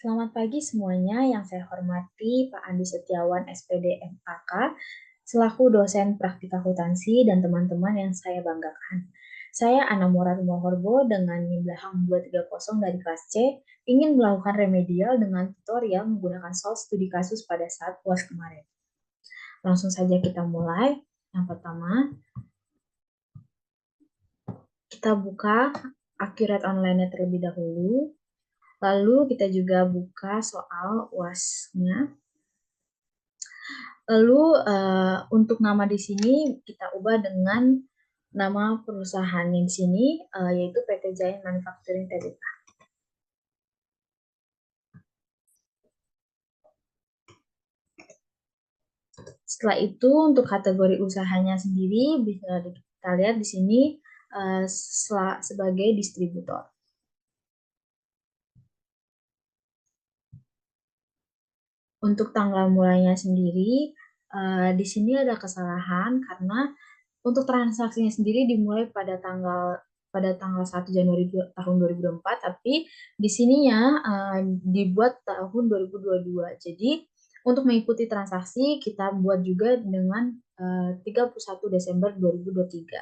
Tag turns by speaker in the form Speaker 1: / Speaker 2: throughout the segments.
Speaker 1: Selamat pagi semuanya, yang saya hormati Pak Andi Setiawan, SPD MAK, selaku dosen praktik akuntansi dan teman-teman yang saya banggakan. Saya Ana Murad Mohorbo dengan NIM belakang 230 dari kelas C, ingin melakukan remedial dengan tutorial menggunakan soal studi kasus pada saat UAS kemarin. Langsung saja kita mulai. Yang pertama, kita buka Accurate Online-nya terlebih dahulu. Lalu kita juga buka soal UAS-nya. Lalu untuk nama di sini kita ubah dengan nama perusahaannya di sini yaitu PT Giant Manufacturing Tbk. Setelah itu untuk kategori usahanya sendiri bisa kita lihat di sini sebagai distributor. Untuk tanggal mulainya sendiri di sini ada kesalahan karena untuk transaksinya sendiri dimulai pada tanggal 1 Januari tahun 2024, tapi di sininya dibuat tahun 2022. Jadi untuk mengikuti transaksi kita buat juga dengan 31 Desember 2023.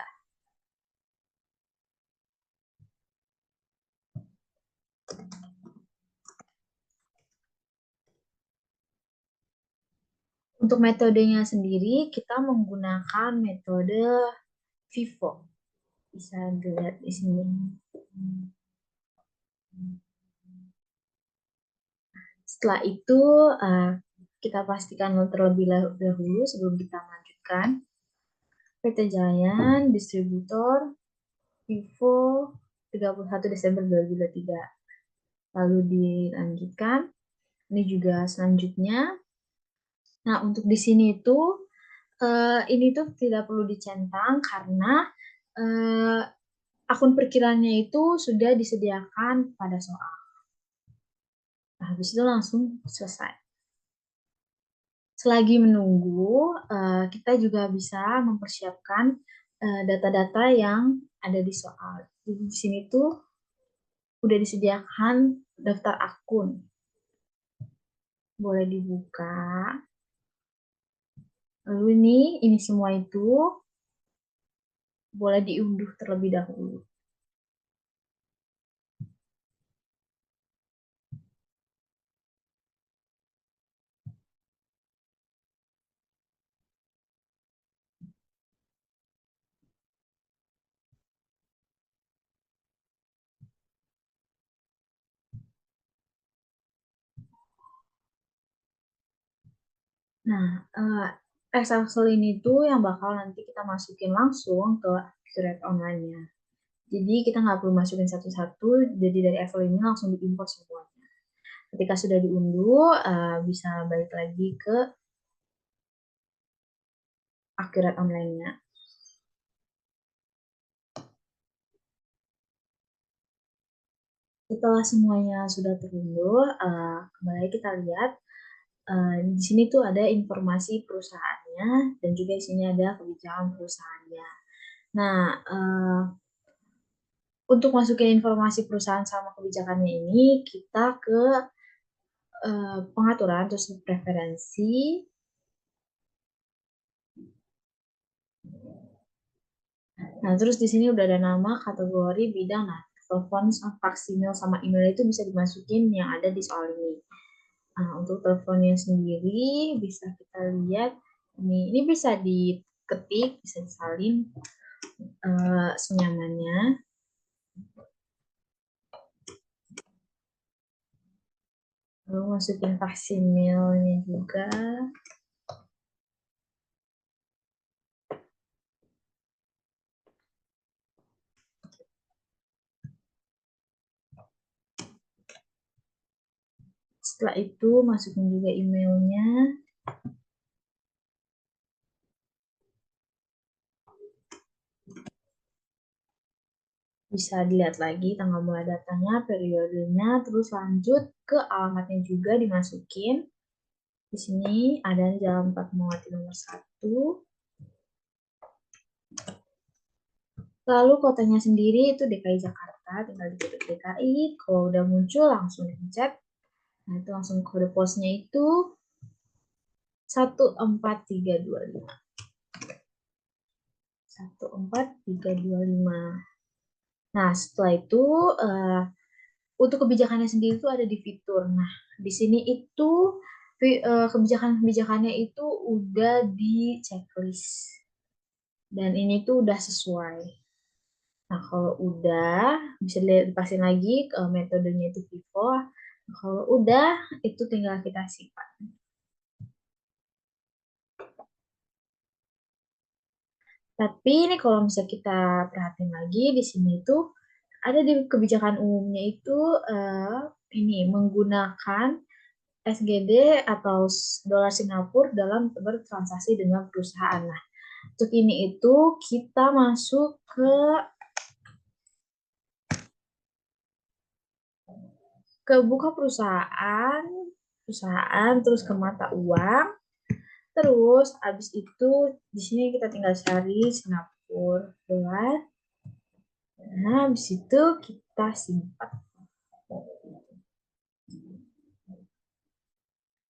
Speaker 1: Untuk metodenya sendiri kita menggunakan metode FIFO. Bisa dilihat di sini. Setelah itu kita pastikan terlebih dahulu sebelum kita melanjutkan. PT Giant, distributor, Vivo, 31 Desember 2023. Lalu dilanjutkan. Ini juga selanjutnya. Nah, untuk di sini itu ini tuh tidak perlu dicentang karena akun perkiraannya itu sudah disediakan pada soal. Nah, habis itu langsung selesai. Selagi menunggu, kita juga bisa mempersiapkan data-data yang ada di soal. Jadi di sini tuh udah disediakan daftar akun. Boleh dibuka. Lalu ini semua itu boleh diunduh terlebih dahulu. Nah, Excel ini tuh yang bakal nanti kita masukin langsung ke Accurate Online-nya. Jadi kita nggak perlu masukin satu-satu, jadi dari Excel ini langsung diimport semuanya. Ketika sudah diunduh, bisa balik lagi ke Accurate Online-nya. Setelah semuanya sudah terunduh, kembali kita lihat di sini tuh ada informasi perusahaannya dan juga di sini ada kebijakan perusahaannya. Nah, untuk masukin informasi perusahaan sama kebijakannya ini, kita ke pengaturan, terus preferensi. Nah, terus di sini udah ada nama, kategori, bidang. Nah, telepon, faksimil, sama email itu bisa dimasukin yang ada di soal ini. Nah, untuk teleponnya sendiri bisa kita lihat ini bisa diketik, bisa disalin senyamannya. Lalu masukin faksimilnya juga. Setelah itu masukin juga emailnya. Bisa dilihat lagi tanggal mulai datanya, periodenya, terus lanjut ke alamatnya juga dimasukin. Di sini ada Jalan Fatmawati nomor 1. Lalu kotanya sendiri itu DKI Jakarta, tinggal diketik DKI. Kalau udah muncul langsung dipencet Nah, itu langsung kode posnya itu 14325. 14325. Nah, setelah itu untuk kebijakannya sendiri itu ada di fitur. Nah, di sini itu kebijakan-kebijakannya itu udah di checklist. Dan ini tuh udah sesuai. Nah, kalau udah, bisa dipasin lagi ke metodenya itu Vivo. Nah, kalau udah, itu tinggal kita simpan. Tapi ini kalau misalnya kita perhatiin lagi, di sini itu ada di kebijakan umumnya itu ini menggunakan SGD atau dolar Singapura dalam bertransaksi dengan perusahaan. Nah, untuk ini itu kita masuk ke buka perusahaan, terus ke mata uang, terus habis itu di sini kita tinggal cari Singapura dolar. Nah, habis itu kita simpan.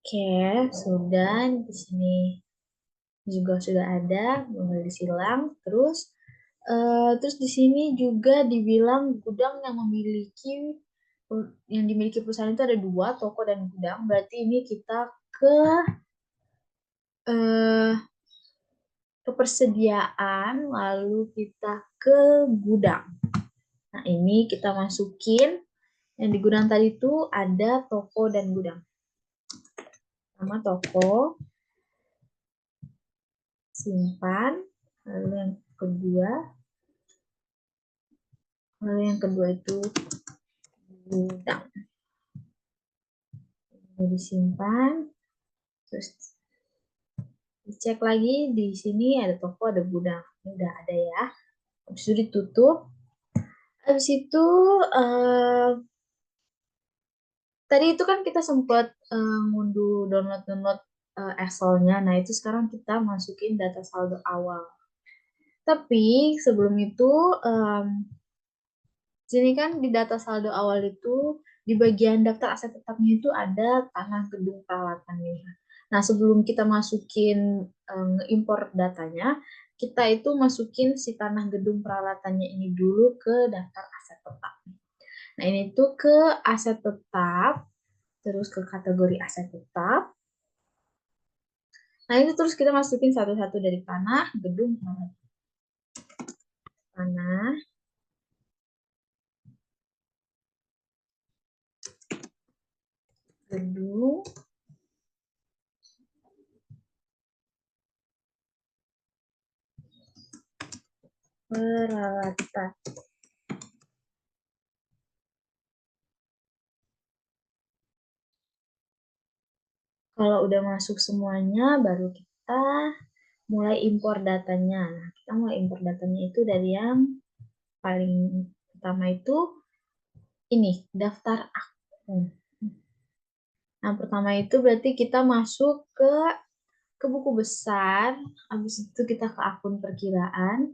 Speaker 1: Oke, sudah di sini juga sudah ada, mulai disilang. Terus di sini juga dibilang gudang yang dimiliki perusahaan itu ada dua, toko dan gudang. Berarti ini kita ke eh, kepersediaan, lalu kita ke gudang. Nah, ini kita masukin yang di gudang tadi itu ada toko dan gudang. Sama toko, simpan, lalu yang kedua itu gudang. Ini disimpan, terus dicek lagi di sini ada toko, ada gudang. Ini udah ada ya. Habis itu ditutup. Habis itu tadi itu kan kita sempat ngunduh download Excel-nya. Nah, itu sekarang kita masukin data saldo awal. Tapi sebelum itu sini kan di data saldo awal itu di bagian daftar aset tetapnya itu ada tanah gedung peralatannya. Nah, sebelum kita masukin impor datanya, kita itu masukin si tanah gedung peralatannya ini dulu ke daftar aset tetap. Nah, ini tuh ke aset tetap, terus ke kategori aset tetap. Nah, itu terus kita masukin satu-satu dari tanah, gedung, tanah, gedung, peralatan. Kalau udah masuk semuanya, baru kita mulai impor datanya. Nah, kita mulai impor datanya itu dari yang paling pertama itu ini, daftar akun. Nah, pertama itu berarti kita masuk ke buku besar, habis itu kita ke akun perkiraan,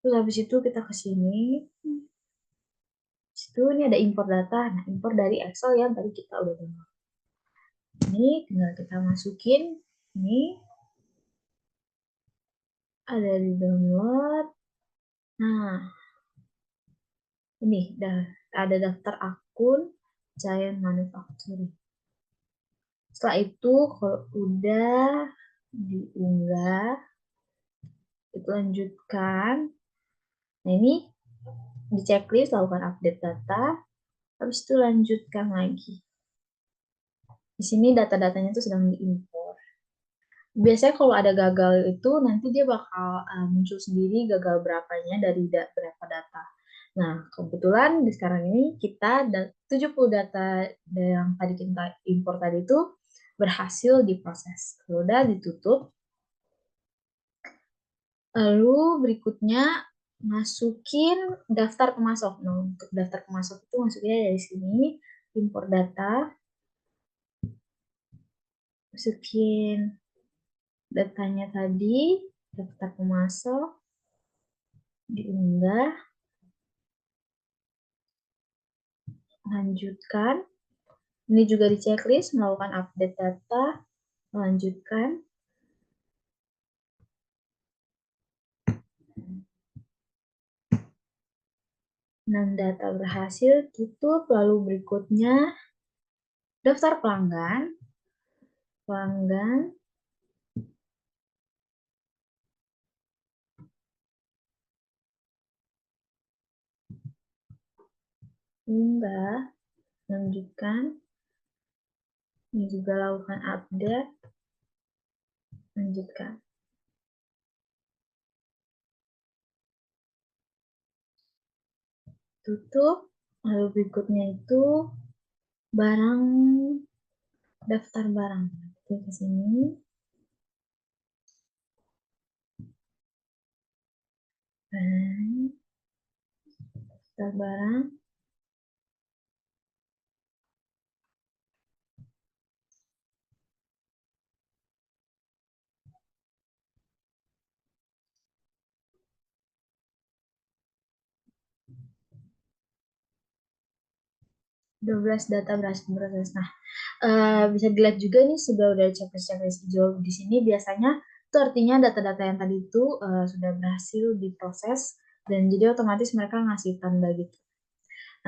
Speaker 1: terus habis itu kita ke sini, habis itu ini ada impor data, nah impor dari Excel yang tadi kita udah download. Ini tinggal kita masukin, ini ada di download. Nah, ini ada daftar akun Giant Manufacturing. Setelah itu kalau udah diunggah, itu lanjutkan. Nah, ini di checklist lakukan update data, habis itu lanjutkan lagi. Di sini data-datanya itu sedang diimpor. Biasanya kalau ada gagal itu nanti dia bakal muncul sendiri gagal berapanya dari berapa data. Nah, kebetulan di sekarang ini kita 70 data yang tadi kita impor tadi itu berhasil diproses. Kalau udah ditutup, lalu berikutnya masukin daftar pemasok. Nah, untuk daftar pemasok itu masuknya dari sini, impor data, masukin datanya tadi, daftar pemasok, diunggah, lanjutkan. Ini juga di checklist, melakukan update data, melanjutkan. Data berhasil, tutup. Lalu berikutnya, daftar pelanggan. Pelanggan, unggah, lanjutkan. Ini juga lakukan update, lanjutkan. Tutup. Lalu berikutnya itu barang, daftar barang. Klik ke sini. Daftar barang. 12 data berhasil proses. Nah, bisa dilihat juga nih sudah udah checklist hijau di sini biasanya itu artinya data-data yang tadi itu sudah berhasil diproses dan jadi otomatis mereka ngasih tanda gitu.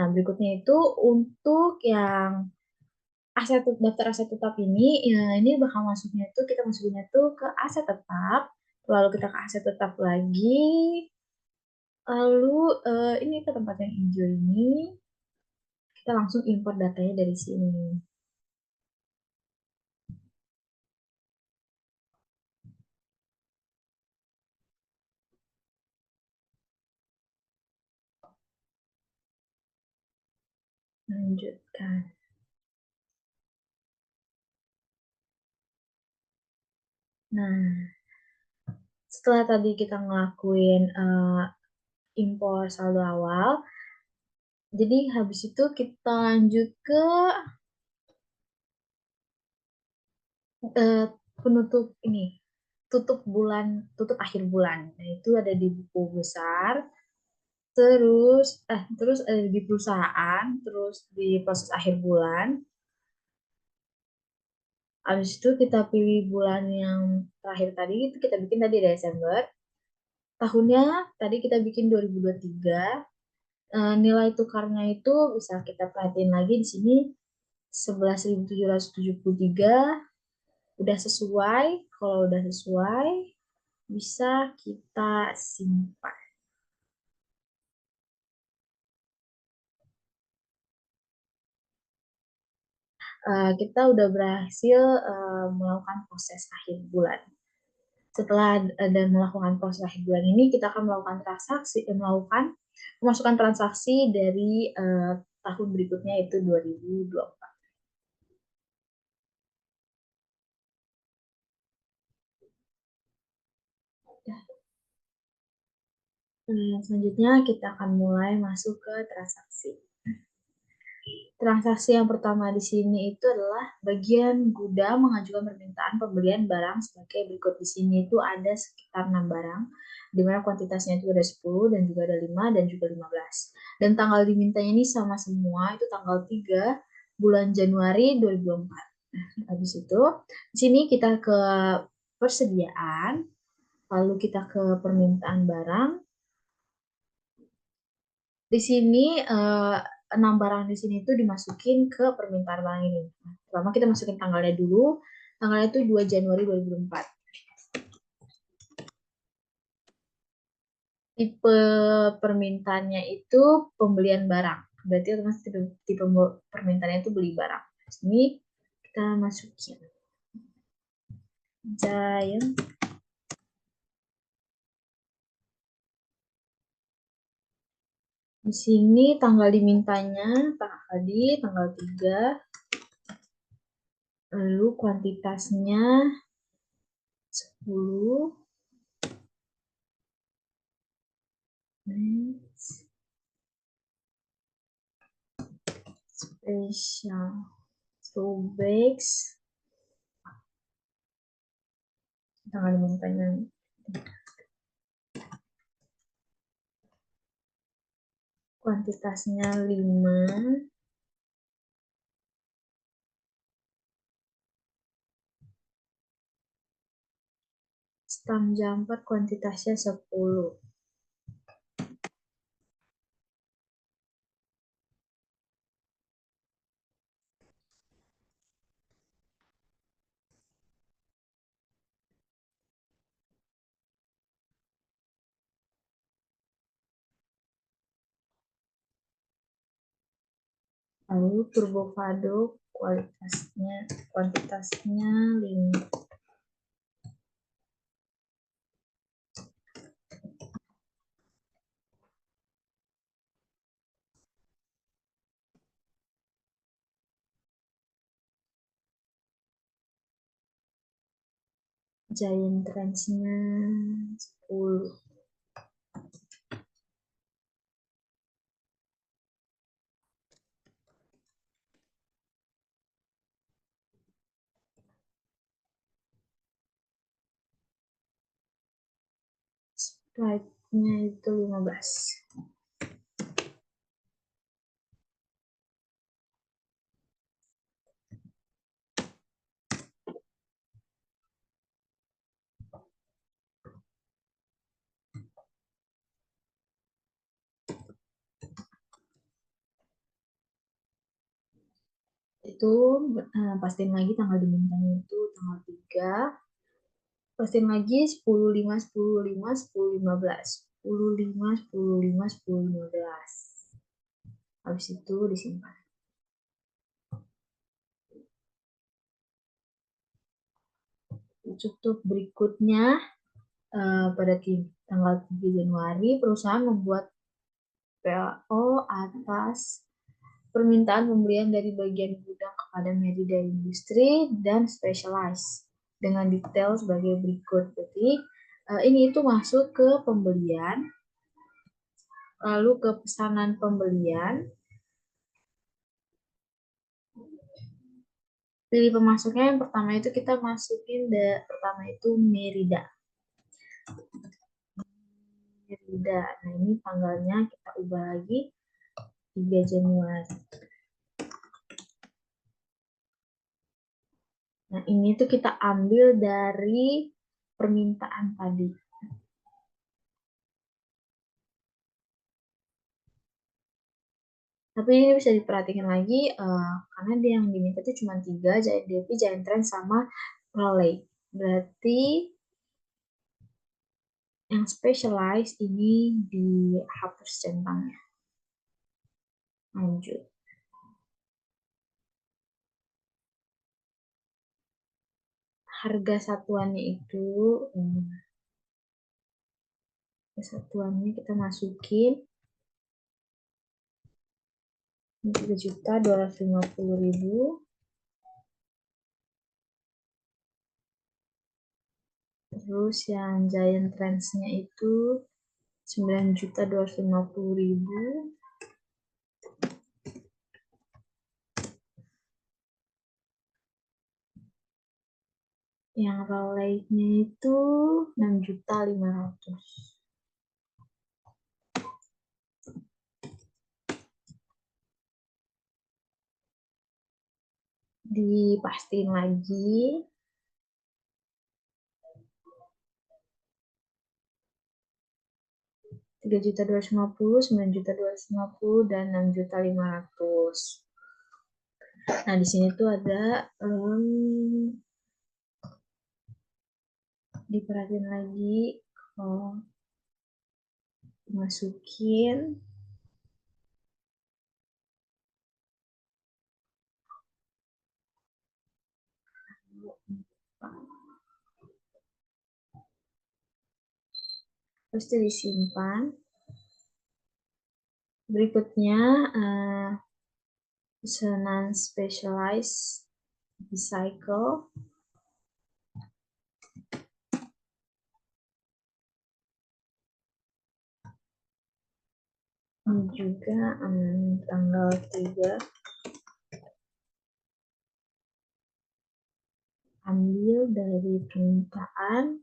Speaker 1: Nah, berikutnya itu untuk yang aset daftar aset tetap ini ya, ini bakal masuknya itu kita masukinnya tuh ke aset tetap, lalu kita ke aset tetap lagi, lalu ini ke tempat yang hijau ini kita langsung import datanya dari sini. Lanjutkan. Nah, setelah tadi kita ngelakuin impor saldo awal, jadi habis itu kita lanjut ke uh, penutup ini, tutup akhir bulan. Nah, itu ada di buku besar, terus ada di perusahaan, terus di proses akhir bulan. Habis itu kita pilih bulan yang terakhir tadi, itu kita bikin tadi Desember. Tahunnya tadi kita bikin 2023. Nilai tukarnya itu bisa kita perhatiin lagi di sini 11.773 udah sesuai. Kalau udah sesuai bisa kita simpan. Kita udah berhasil melakukan proses akhir bulan. Setelah dan melakukan proses akhir bulan ini, kita akan melakukan memasukkan transaksi dari tahun berikutnya yaitu 2024. Selanjutnya kita akan mulai masuk ke transaksi. Transaksi yang pertama di sini itu adalah bagian gudang mengajukan permintaan pembelian barang sebagai berikut. Di sini itu ada sekitar 6 barang, di mana kuantitasnya itu ada 10 dan juga ada 5 dan juga 15. Dan tanggal dimintanya ini sama semua, itu tanggal 3 bulan Januari 2024. Nah, habis itu, di sini kita ke persediaan, lalu kita ke permintaan barang. Di sini 6 barang di sini itu dimasukin ke permintaan barang ini. Pertama kita masukin tanggalnya dulu. Tanggalnya itu 2 Januari 2024. Tipe permintaannya itu pembelian barang. Berarti otomatis tipe permintaannya itu beli barang. Di sini kita masukin Giant. Di sini tanggal dimintanya tanggal 3. Lalu kuantitasnya 10. Special throwbacks. Tanggal dimintanya kuantitasnya 5. tambah 4 kuantitasnya 10. Lalu turbovado kuantitasnya 5. Giant Trends-nya 10. Sprite-nya itu 15. Itu pastiin lagi tanggal dimintanya itu tanggal 3. Pastiin lagi 10, 5, 10, 5, 10, 15. 10, 5, 10, 5, 10, 15. Habis itu disimpan. Untuk berikutnya, pada tanggal 3 Januari, perusahaan membuat PO atas permintaan pembelian dari bagian gudang kepada Merida Industri dan Specialized dengan detail sebagai berikut. Jadi ini itu masuk ke pembelian, lalu ke pesanan pembelian. Pilih pemasoknya, yang pertama itu kita masukin pertama itu Merida. Merida. Nah, ini tanggalnya kita ubah lagi 3 Januari. Nah, ini tuh kita ambil dari permintaan tadi. Tapi ini bisa diperhatikan lagi, karena dia yang diminta itu cuma 3, Giant Devi, Giant Trend, sama Raleigh. Berarti yang specialized ini dihapus centangnya. Lanjut. Harga satuannya itu, satuannya kita masukin 3.250.000. Terus yang Giant Trends-nya itu 9.250.000. Yang Rolex-nya itu 6.500.000. Dipastiin lagi 3.250.000, 9.250.000, dan 6.500.000. Nah, di sini tuh ada diperhatiin lagi, masukin terus disimpan. Berikutnya pesanan specialized recycle. Ini juga tanggal 3, ambil dari permintaan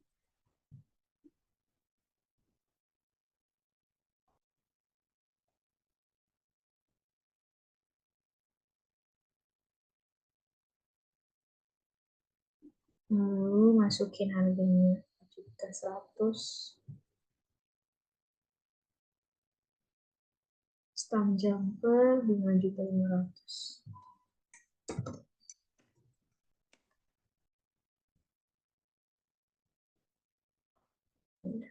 Speaker 1: lalu masukin harganya 5.100.000, setengah jam per 5.500.000.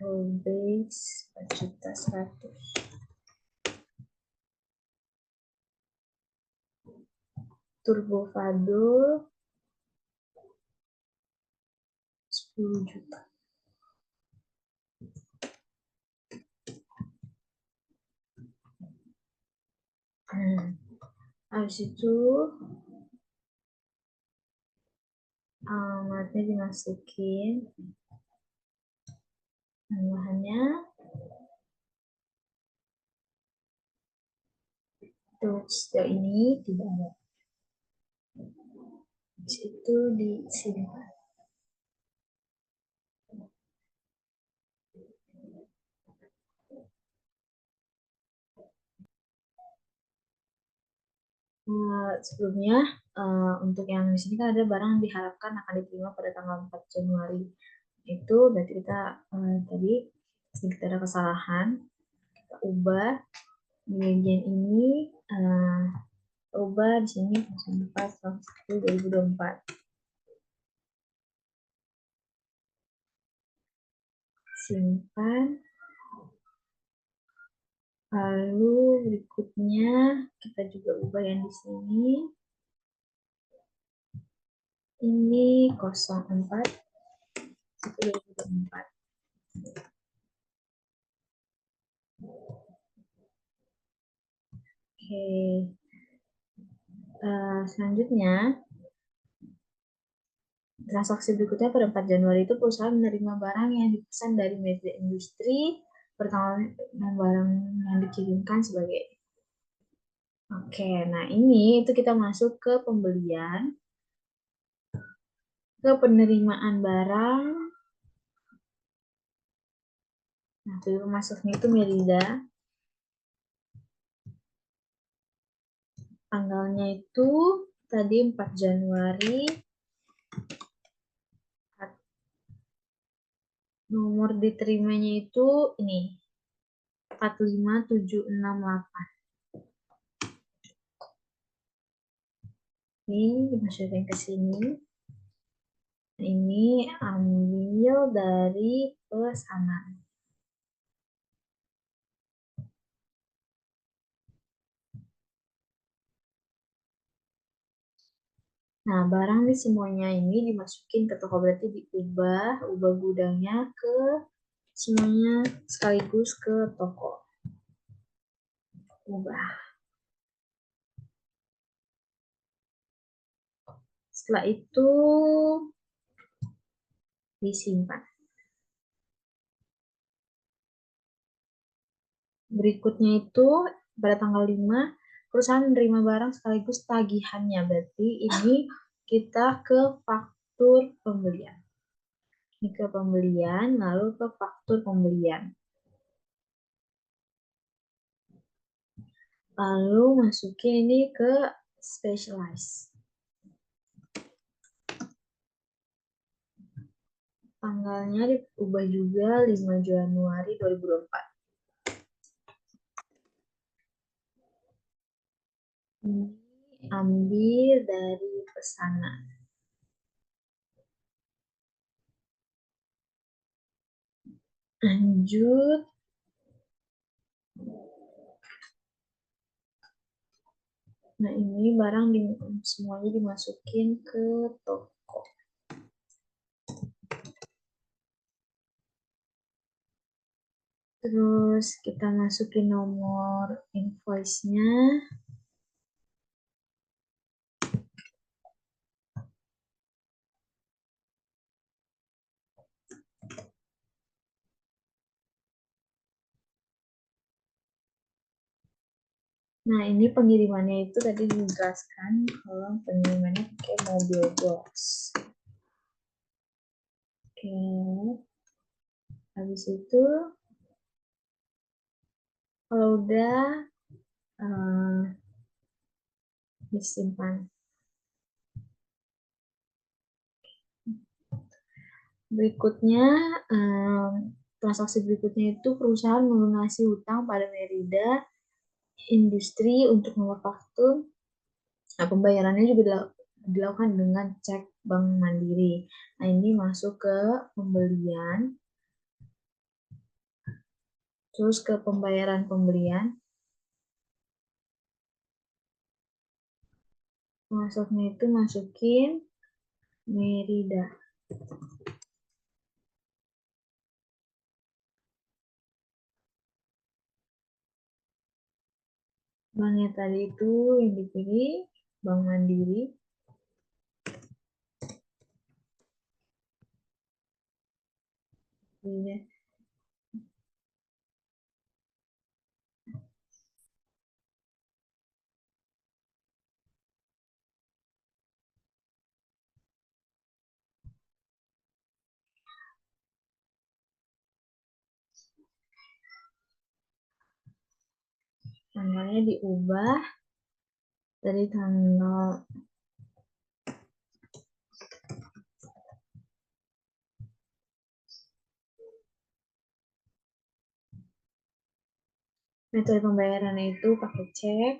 Speaker 1: Whole base 4.100.000. Turbofado 10 juta. Habis itu alamatnya dimasukin, bahannya untuk sejauh ini tidak ada. Habis itu disimpan. Sebelumnya untuk yang di sini kan ada barang yang diharapkan akan diterima pada tanggal 4 Januari. Itu berarti kita tadi sedikit ada kesalahan, kita ubah di bagian ini, ubah di sini 2024. Simpan. Lalu berikutnya kita juga ubah yang di sini. Ini 04 2024. Oke. Selanjutnya transaksi berikutnya pada 4 Januari itu perusahaan menerima barang yang dipesan dari media industri pertama dan barang yang dikirimkan sebagai. Oke, nah ini itu kita masuk ke pembelian, ke penerimaan barang. Nah, tujuan masuknya itu Merida. Tanggalnya itu tadi 4 Januari. Nomor diterimanya itu ini 45768. Ini dimasukin ke sini. Ini ambil dari pesanan. Nah, barang nih semuanya ini dimasukin ke toko, berarti ubah gudangnya ke semuanya sekaligus ke toko. Ubah. Setelah itu disimpan. Berikutnya itu pada tanggal 5 perusahaan menerima barang sekaligus tagihannya. Berarti ini kita ke faktur pembelian. Ini ke pembelian, lalu ke faktur pembelian. Lalu masukin ini ke specialize. Tanggalnya diubah juga 5 Januari 2024. Ini ambil dari pesanan. Lanjut. Nah, ini barang semuanya dimasukin ke toko. Terus kita masukin nomor invoice-nya. Nah, ini pengirimannya itu tadi dijelaskan kalau pengirimannya pakai mobil box. Oke. Habis itu kalau udah disimpan. Berikutnya, transaksi berikutnya itu perusahaan melunasi hutang pada Merida Industri untuk manufaktur. Nah, pembayarannya juga dilakukan dengan cek Bank Mandiri. Nah, ini masuk ke pembelian, terus ke pembayaran pembelian. Masuknya itu masukin Merida. Banknya tadi itu yang dipilih Bank Mandiri. Iya. Tanggalnya diubah dari tanggal metode pembayarannya itu pakai cek.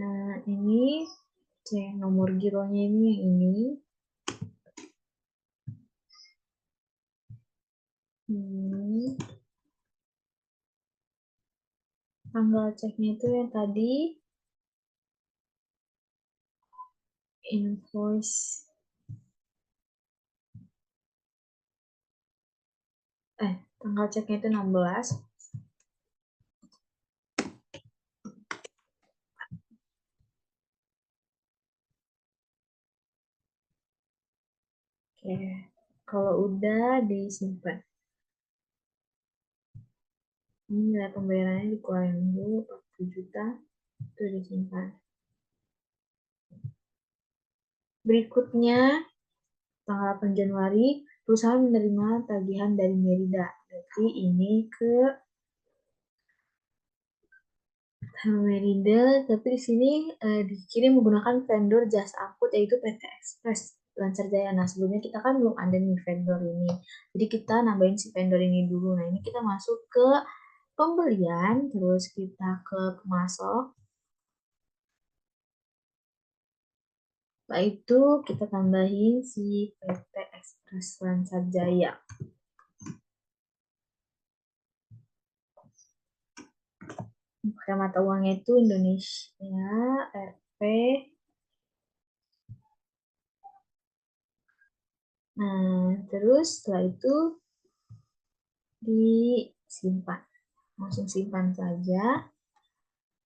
Speaker 1: Nah, ini cek nomor gironya ini yang ini. Tanggal ceknya itu yang tadi invoice tanggal ceknya itu 16. Oke, kalau udah disimpan. Ini nilai pembayarannya dikeluarin dulu 40 juta, itu disimpan. Berikutnya, tanggal 8 Januari, perusahaan menerima tagihan dari Merida. Berarti ini ke Merida, tapi di sini dikirim menggunakan vendor jasa angkut yaitu PT Express Lancar Jaya. Nah, sebelumnya kita kan belum ada nih vendor ini. Jadi kita nambahin si vendor ini dulu. Nah, ini kita masuk ke pembelian, terus kita ke pemasok. Setelah itu kita tambahin si PT Express Lancar Jaya. Pakai mata uangnya itu Indonesia, RP. Nah, terus setelah itu disimpan. Langsung simpan saja.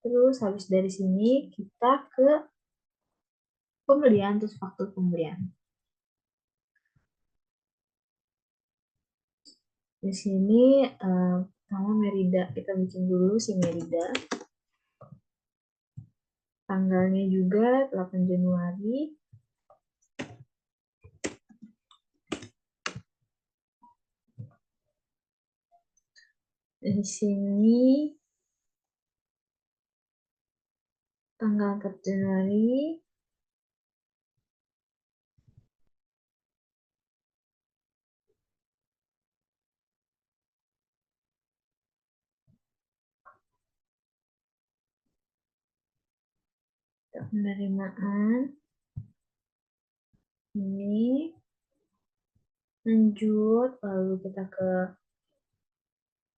Speaker 1: Terus habis dari sini kita ke pembelian, terus faktur pembelian. Di sini sama Merida, kita bikin dulu si Merida. Tanggalnya juga 8 Januari. Di sini tanggal 4 Januari. Penerimaan ini lanjut, lalu kita ke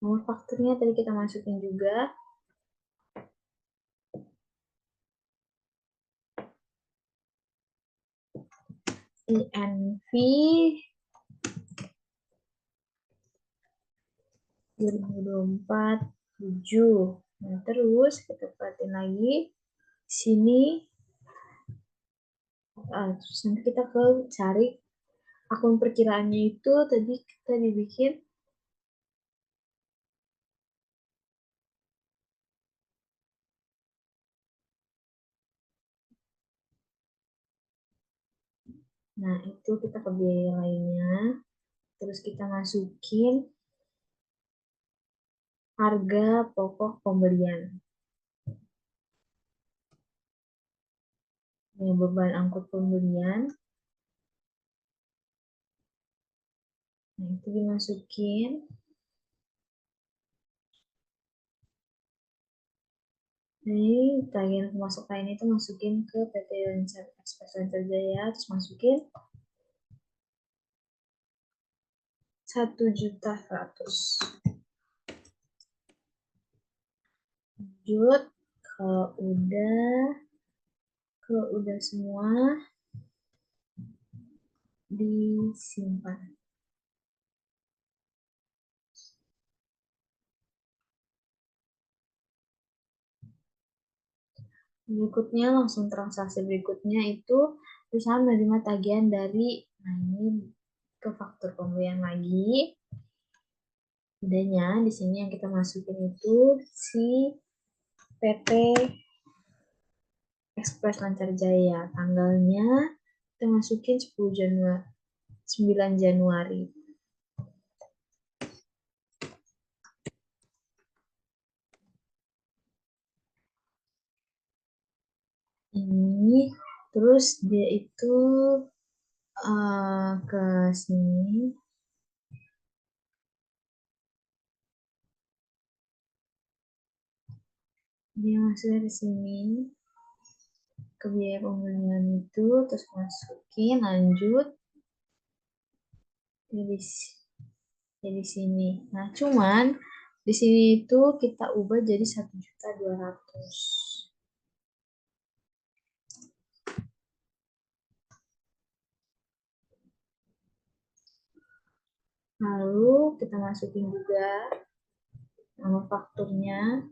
Speaker 1: nomor fakturnya tadi kita masukin juga. INV 2024 7. Nah, terus kita perhatiin lagi sini. Terus nanti kita ke cari akun perkiraannya itu tadi kita dibikin nah itu kita ke biaya lainnya, terus kita masukin harga pokok pembelian. Ini beban angkut pembelian Nah, itu dimasukin. Jadi tagihan pemasukan itu masukin ke PT Express Lancar Jaya, terus masukin 1.100.000. Lanjut, kalau udah semua disimpan. Berikutnya langsung transaksi berikutnya itu perusahaan menerima tagihan dari, nah ini ke faktur pembelian lagi. Bedanya di sini yang kita masukin itu si PT Express Lancar Jaya. Tanggalnya kita masukin 10 Januari, 9 Januari. Ini terus dia itu ke sini. Dia masuk dari sini ke biaya pembelian itu, terus masukin lanjut jadi sini. Nah, cuman di sini itu kita ubah jadi 1.200.000. Lalu kita masukin juga nama fakturnya.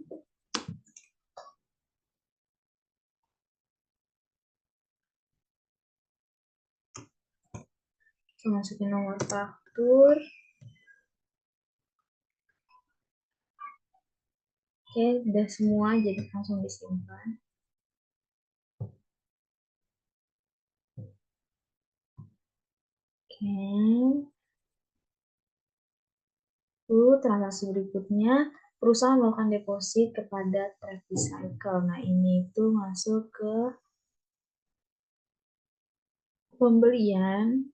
Speaker 1: Kita masukin nomor faktur. Oke, udah semua, jadi langsung disimpan. Oke. Lalu transaksi berikutnya, perusahaan melakukan deposit kepada Travis Cycle. Nah, ini itu masuk ke pembelian,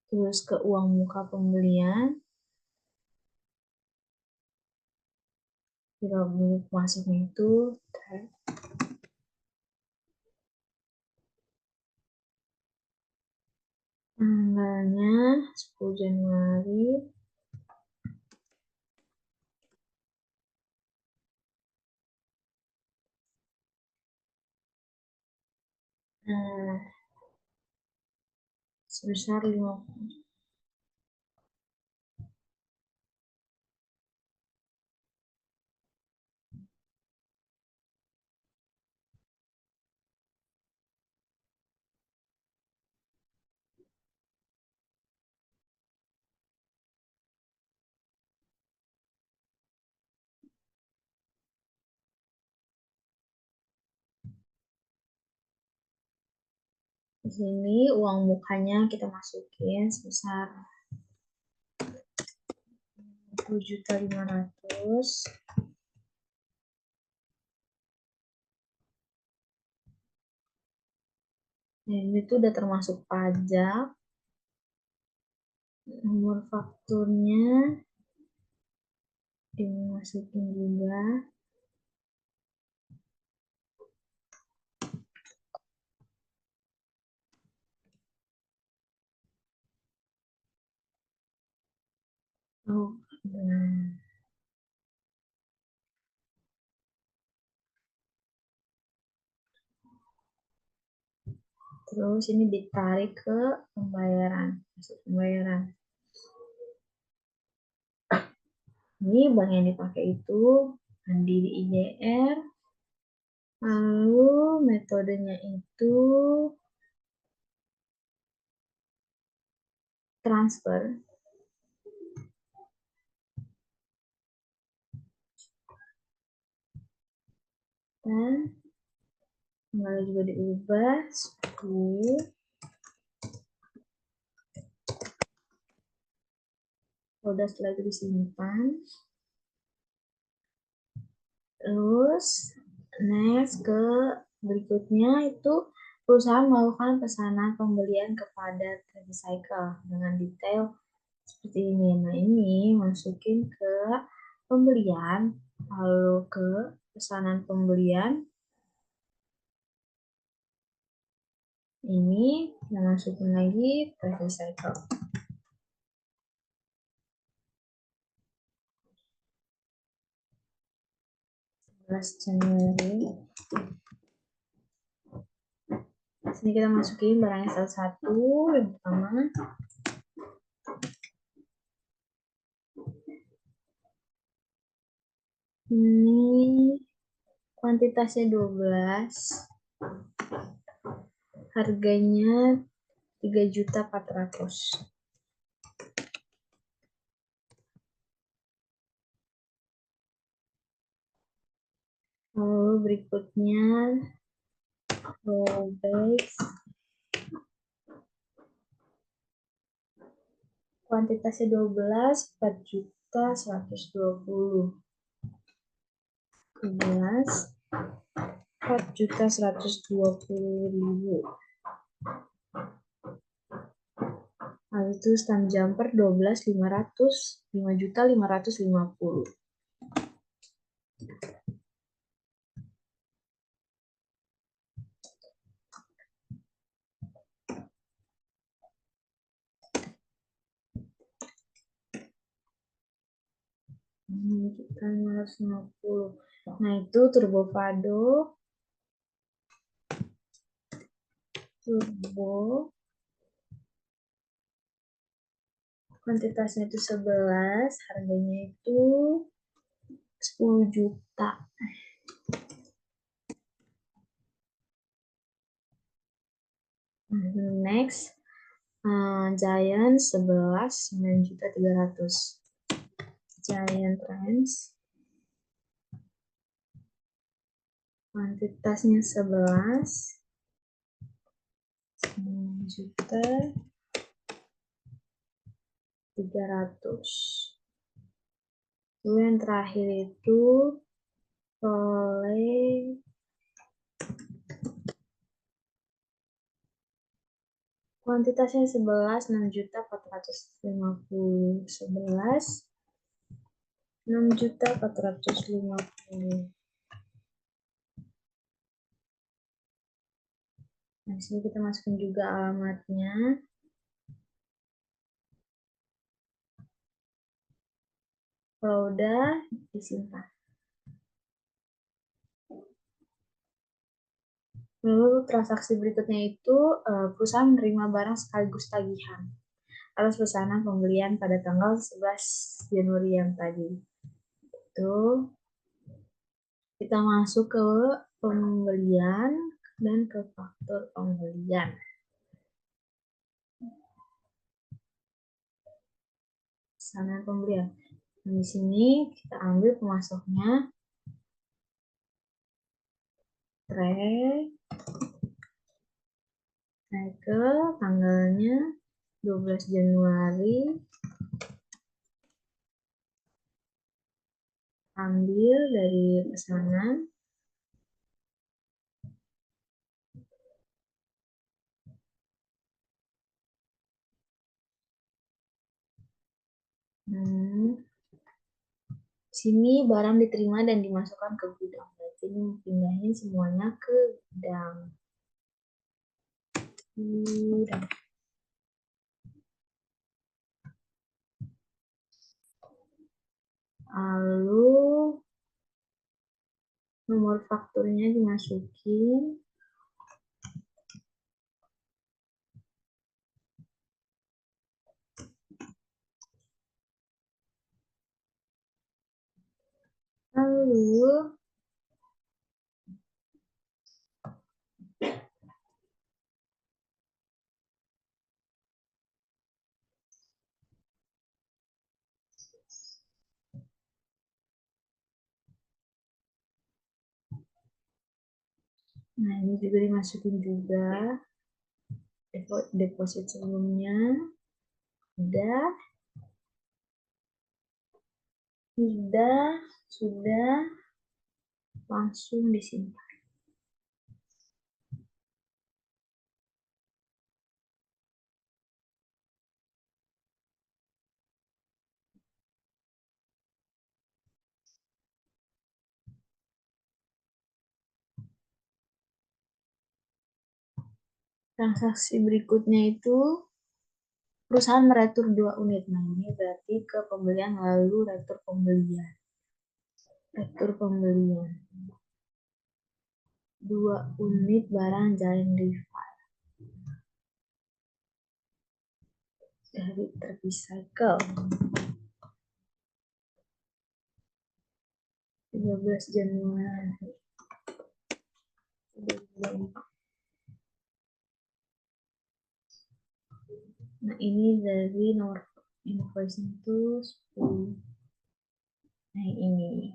Speaker 1: terus ke uang muka pembelian. Kita masuknya itu tanggalnya 10 Januari. Nah, sebesar 50. Di sini uang mukanya kita masukin sebesar 10.500.000. Dan itu udah termasuk pajak. Nomor fakturnya dimasukin juga. Oh, terus ini ditarik ke pembayaran, masuk pembayaran. Ini bank yang dipakai itu Mandiri IJR. Lalu metodenya itu transfer. Dan tanggalnya juga diubah 10. Udah, setelah itu disimpan. Terus next ke berikutnya itu perusahaan melakukan pesanan pembelian kepada Tricycle dengan detail seperti ini. Nah, ini masukin ke pembelian, lalu ke pesanan pembelian. Ini kita masukin lagi Tricycle. Januari. Sini kita masukin barangnya satu-satu. Yang pertama, ini kuantitasnya 12, harganya 3.400.000. Lalu berikutnya roll bags, kuantitasnya 12, 4.120.000. 12, 4.120.000. Lalu itu stamp jumper 12, 500, 5.550.000. Kita 550. Nah, itu turbo kuantitasnya itu 11, harganya itu 10 juta. Next, Giant 11, 9.300.000. Giant Trends, kuantitasnya 11, 9.300.000. Lalu yang terakhir itu oleh kuantitasnya 11, 6.450.000. 11, 6.450.000. Nah, sini kita masukin juga alamatnya. Kalau udah, disimpan. Lalu transaksi berikutnya itu perusahaan menerima barang sekaligus tagihan atas pesanan pembelian pada tanggal 11 Januari yang tadi. Itu kita masuk ke pembelian dan ke faktur pembelian. Pesanan pembelian. Nah, di sini kita ambil pemasoknya, naik ke tanggalnya 12 Januari, ambil dari pesanan, sini barang diterima dan dimasukkan ke gudang. Berarti ini pindahin semuanya ke gudang. Lalu nomor fakturnya dimasukin. Lalu nah, ini juga dimasukin juga deposit sebelumnya. Sudah langsung disimpan. Transaksi berikutnya itu perusahaan meretur 2 unit. Nah, ini berarti ke pembelian lalu retur pembelian. Retur pembelian. 2 unit barang Giant Refill dari Terrecycle. 13 Januari 2024. Nah, ini dari nomor invoice itu 10. Nah, ini.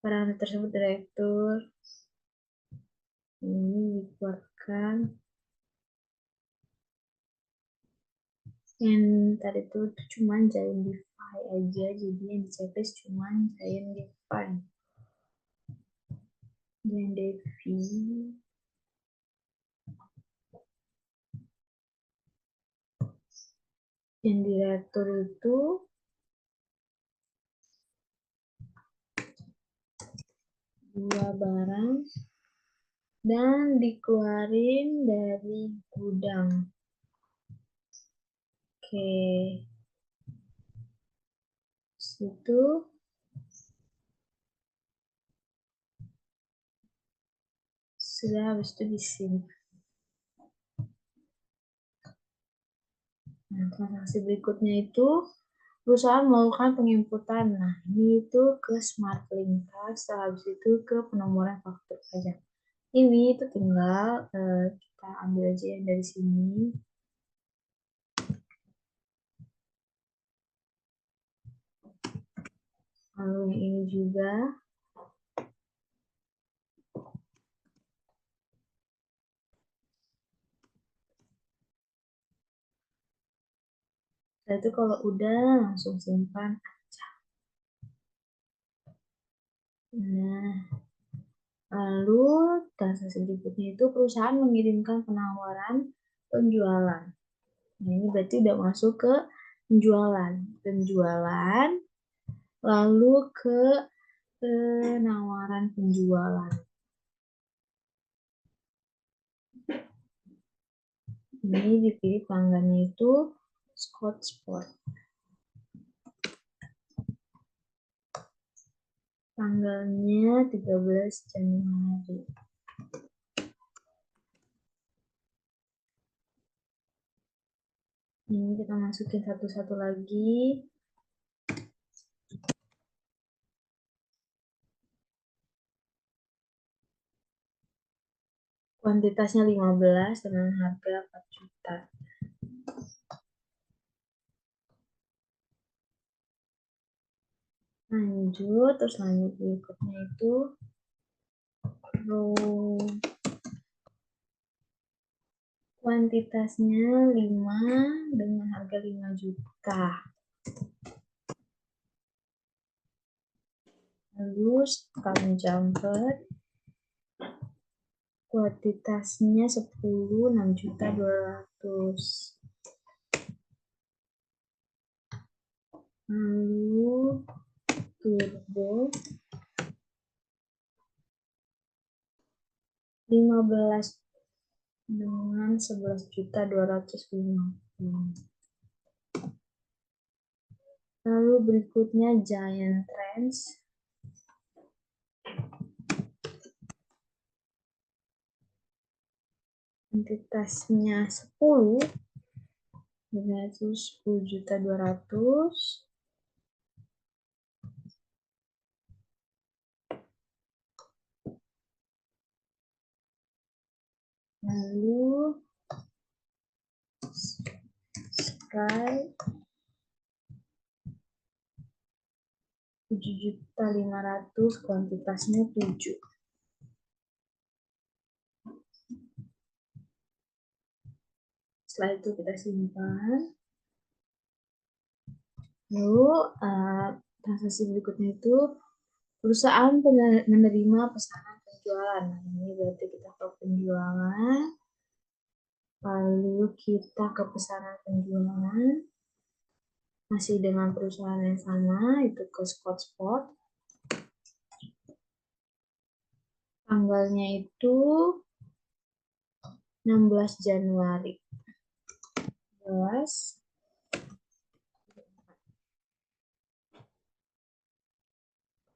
Speaker 1: Barang tersebut direktur ini dikeluarkan. Yang tadi itu cuma Giant Refill aja, jadi yang di checklist cuma Giant Refill. Giant Refill. Yang diretur itu dua barang dan dikeluarin dari gudang. Oke, situ sudah, habis itu disimpan. Nah, transaksi berikutnya itu perusahaan melakukan penginputan. Nah, ini itu ke SmartLink Trust, habis itu ke penomoran faktur pajak. Ini itu tinggal kita ambil aja yang dari sini. Lalu yang ini juga. Setelah itu kalau udah langsung simpan aja. Nah, lalu transaksi berikutnya itu perusahaan mengirimkan penawaran penjualan. Nah, ini berarti udah masuk ke penjualan. Penjualan, lalu ke penawaran penjualan. Ini dipilih pelanggannya itu Scott Sport. Tanggalnya 13 Januari. Ini kita masukin satu-satu lagi. Kuantitasnya 15 dengan harga 4 juta. Lanjut, terus lanjut berikutnya itu kuantitasnya 5 dengan harga 5 juta. Lalu kami jumper kuantitasnya 10 6.200.000. Lalu turbo 15 dengan 11.250.000. Lalu berikutnya Giant Trends. Kuantitasnya 10 yaitu 10.200.000. Lalu Sky 7.500.000, kuantitasnya 7. Setelah itu kita simpan. Lalu transaksi berikutnya itu perusahaan menerima pesanan penjualan. Nah, ini berarti kita ke penjualan. Lalu kita ke pesanan penjualan. Masih dengan perusahaan yang sama, itu ke Scott Sport. Tanggalnya itu 16 Januari. 11.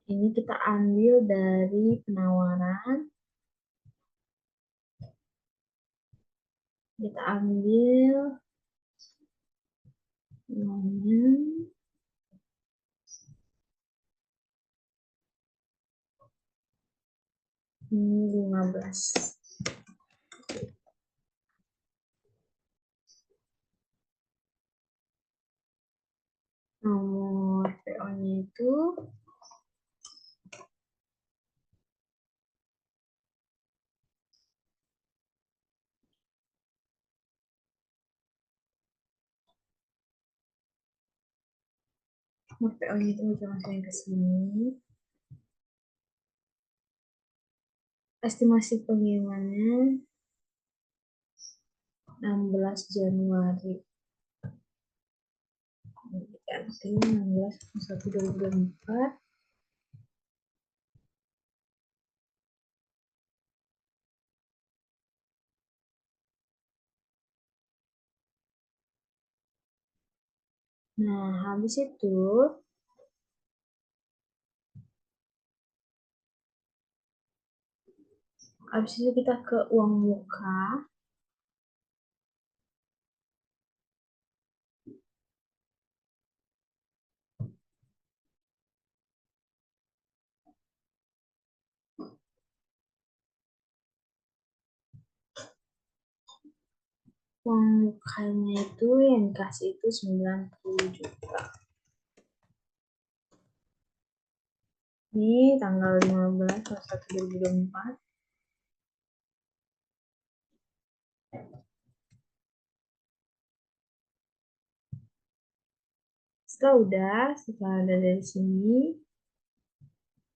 Speaker 1: Ini kita ambil dari penawaran. Kita ambil namanya ini 15. Nomor PO-nya itu nomor PO-nya itu bisa masukin ke sini. Estimasi pengirimannya 16 Januari. Ganti 16/1/2024. Nah, habis itu kita ke uang muka. Uang mukanya itu yang dikasih itu 90 juta. Ini tanggal 15/1/2024. Setelah ada dari sini,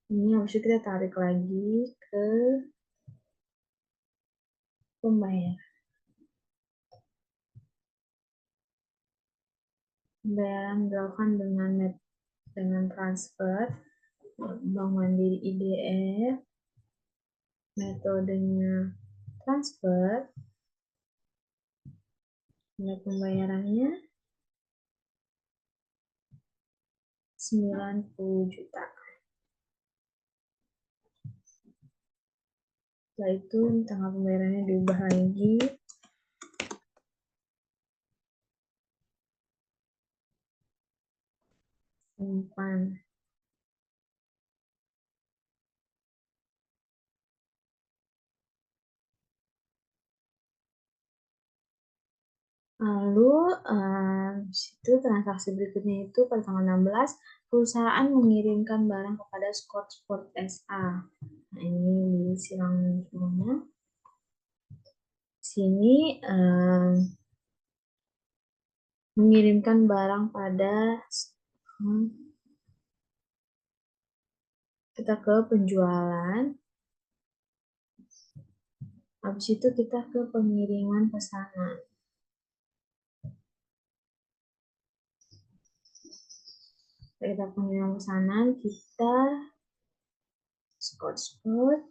Speaker 1: ini habis itu kita tarik lagi ke pembayaran. Pembayaran dilakukan dengan transfer Bank Mandiri IDF, metodenya transfer, nilai pembayarannya 90 juta. Setelah itu tanggal pembayarannya diubah lagi. Simpan. Lalu situ transaksi berikutnya itu pada tanggal 16 perusahaan mengirimkan barang kepada Scott Sport SA. Nah, ini di silang semuanya. Sini mengirimkan barang pada kita ke penjualan. Habis itu kita ke pengiriman pesanan. Kita pengiriman pesanan, kita Scott Sport.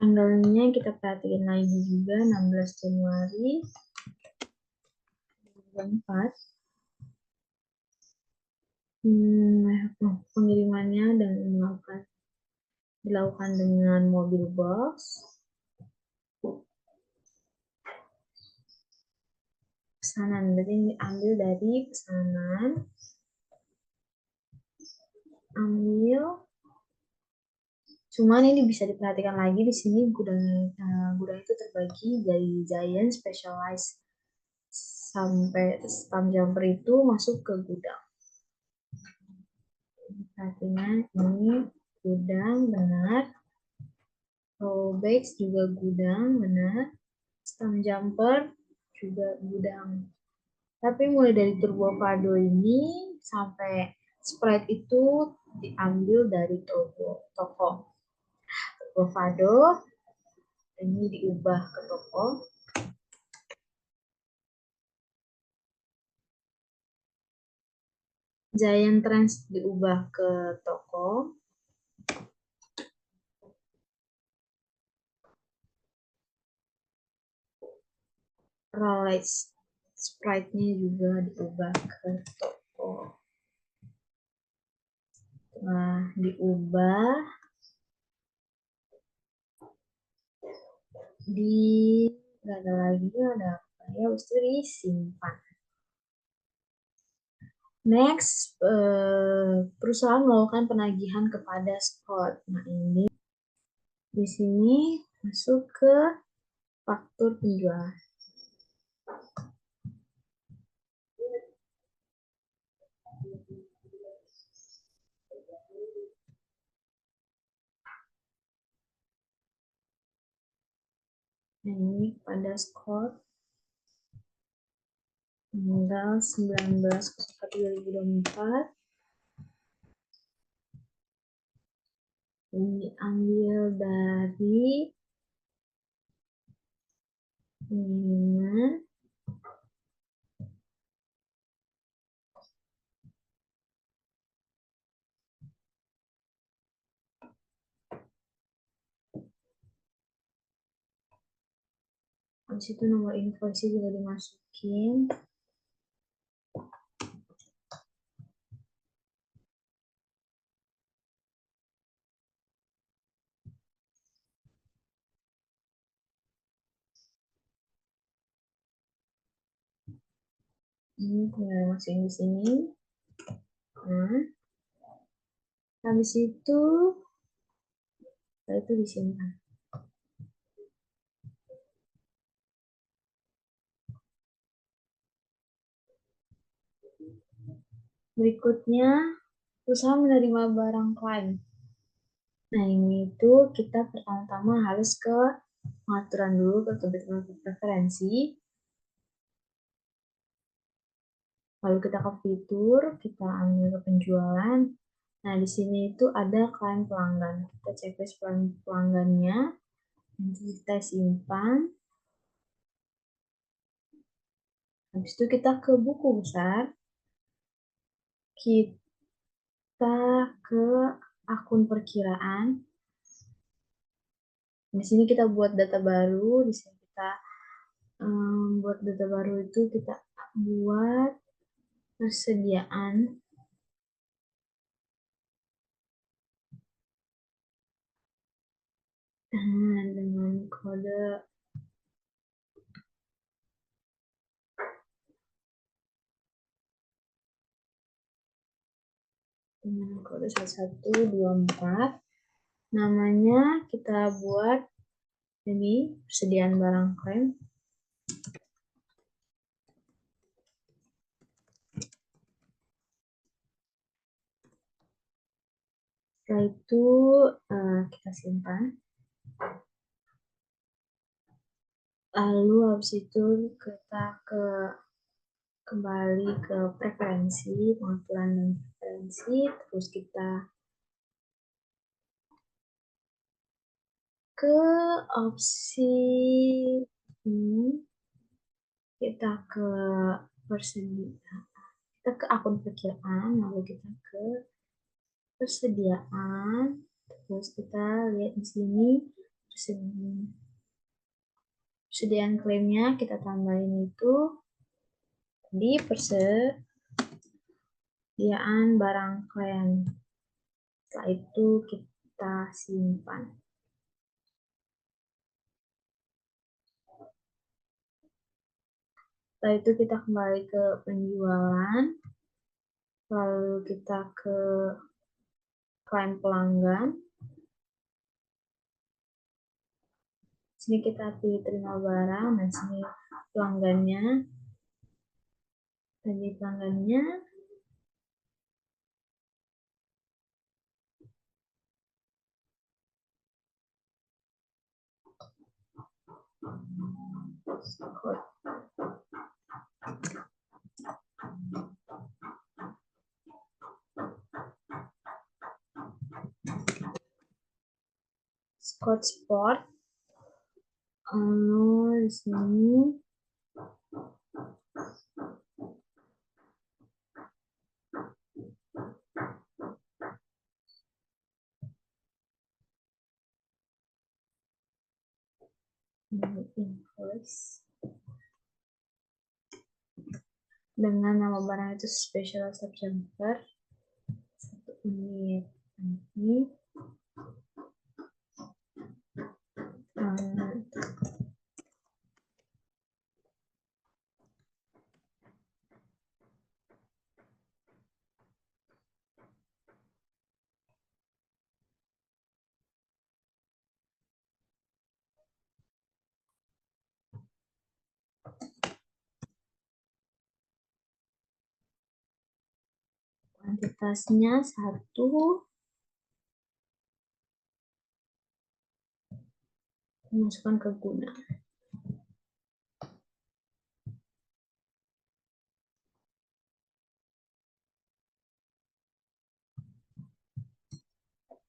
Speaker 1: Tanggalnya kita perhatiin lagi juga 16 Januari 2024. Pengirimannya dan dilakukan dengan mobil box. Pesanan, berarti ambil dari pesanan, ambil. Cuman ini bisa diperhatikan lagi di sini gudang itu terbagi dari Giant, Specialized sampai Stamp Jumper itu masuk ke gudang. Perhatikan ini gudang benar, Rollbags juga gudang benar, Stamp Jumper juga gudang. Tapi mulai dari Turbo Fado ini sampai Sprite itu diambil dari toko. Turbo Fado ini diubah ke toko. Giant Trends diubah ke toko. Rolex sprite-nya juga diubah ke toko. Nah, diubah nggak ada lagi, ada apa ya, habis itu disimpan. Next, perusahaan melakukan penagihan kepada Scott. Nah, ini di sini masuk ke faktur penjualan. Nah, ini pada Scott tanggal 19/01/2024. Ini ambil dari pengiriman. Habis itu nomor invoice juga dimasukin. Ini tinggal masukin di sini. Nah, habis itu disimpan. Berikutnya, usaha menerima barang klien. Nah, ini itu kita pertama-tama harus ke pengaturan dulu, ke kebetulan preferensi. Lalu kita ke fitur, kita ambil ke penjualan. Nah, di sini itu ada klien pelanggan. Kita checklist pelanggannya, nanti kita simpan. Habis itu kita ke buku besar, kita ke akun perkiraan. Di sini kita buat data baru, di sini kita buat data baru itu kita buat persediaan dengan kode dengan kode 1124. Namanya kita buat ini persediaan barang klaim. Setelah itu kita simpan. Lalu habis itu kita kembali ke preferensi, pengaturan dan preferensi, terus kita ke opsi ini, kita ke persediaan, kita ke akun perkiraan, lalu kita ke persediaan, terus kita lihat di sini persediaan klaimnya kita tambahin itu di persediaan barang klaim. Setelah itu kita simpan. Setelah itu kita kembali ke penjualan, lalu kita ke klaim pelanggan. Sini kita pilih terima barang, dan sini pelanggannya. Tadi pelanggannya. Scott Sport. Lalu di sini invoice. dengan nama barang itu special jumper 1 unit. Ini kuantitasnya 1, dimasukkan ke gudang.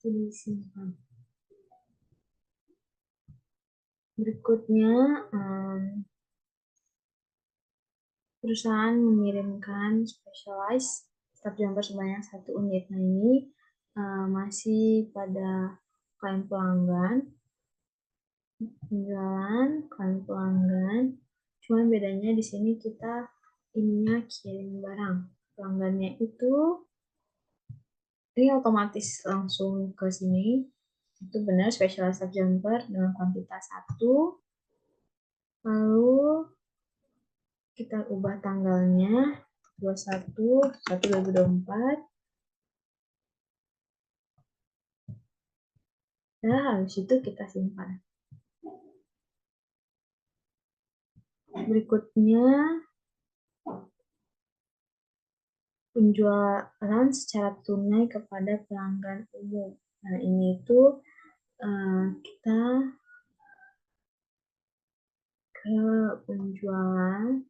Speaker 1: Disimpan. Berikutnya, perusahaan mengirimkan specialized staf jumper sebanyak 1 unit. Nah, ini masih pada klien pelanggan, penjualan, klien pelanggan. Cuma bedanya di sini kita ininya kirim barang. Pelanggannya itu ini otomatis langsung ke sini. Itu benar specialized staf jumper dengan kuantitas 1. Lalu kita ubah tanggalnya 21/1/2024. Nah, habis itu kita simpan. Berikutnya, penjualan secara tunai kepada pelanggan umum. Nah, ini itu kita ke penjualan,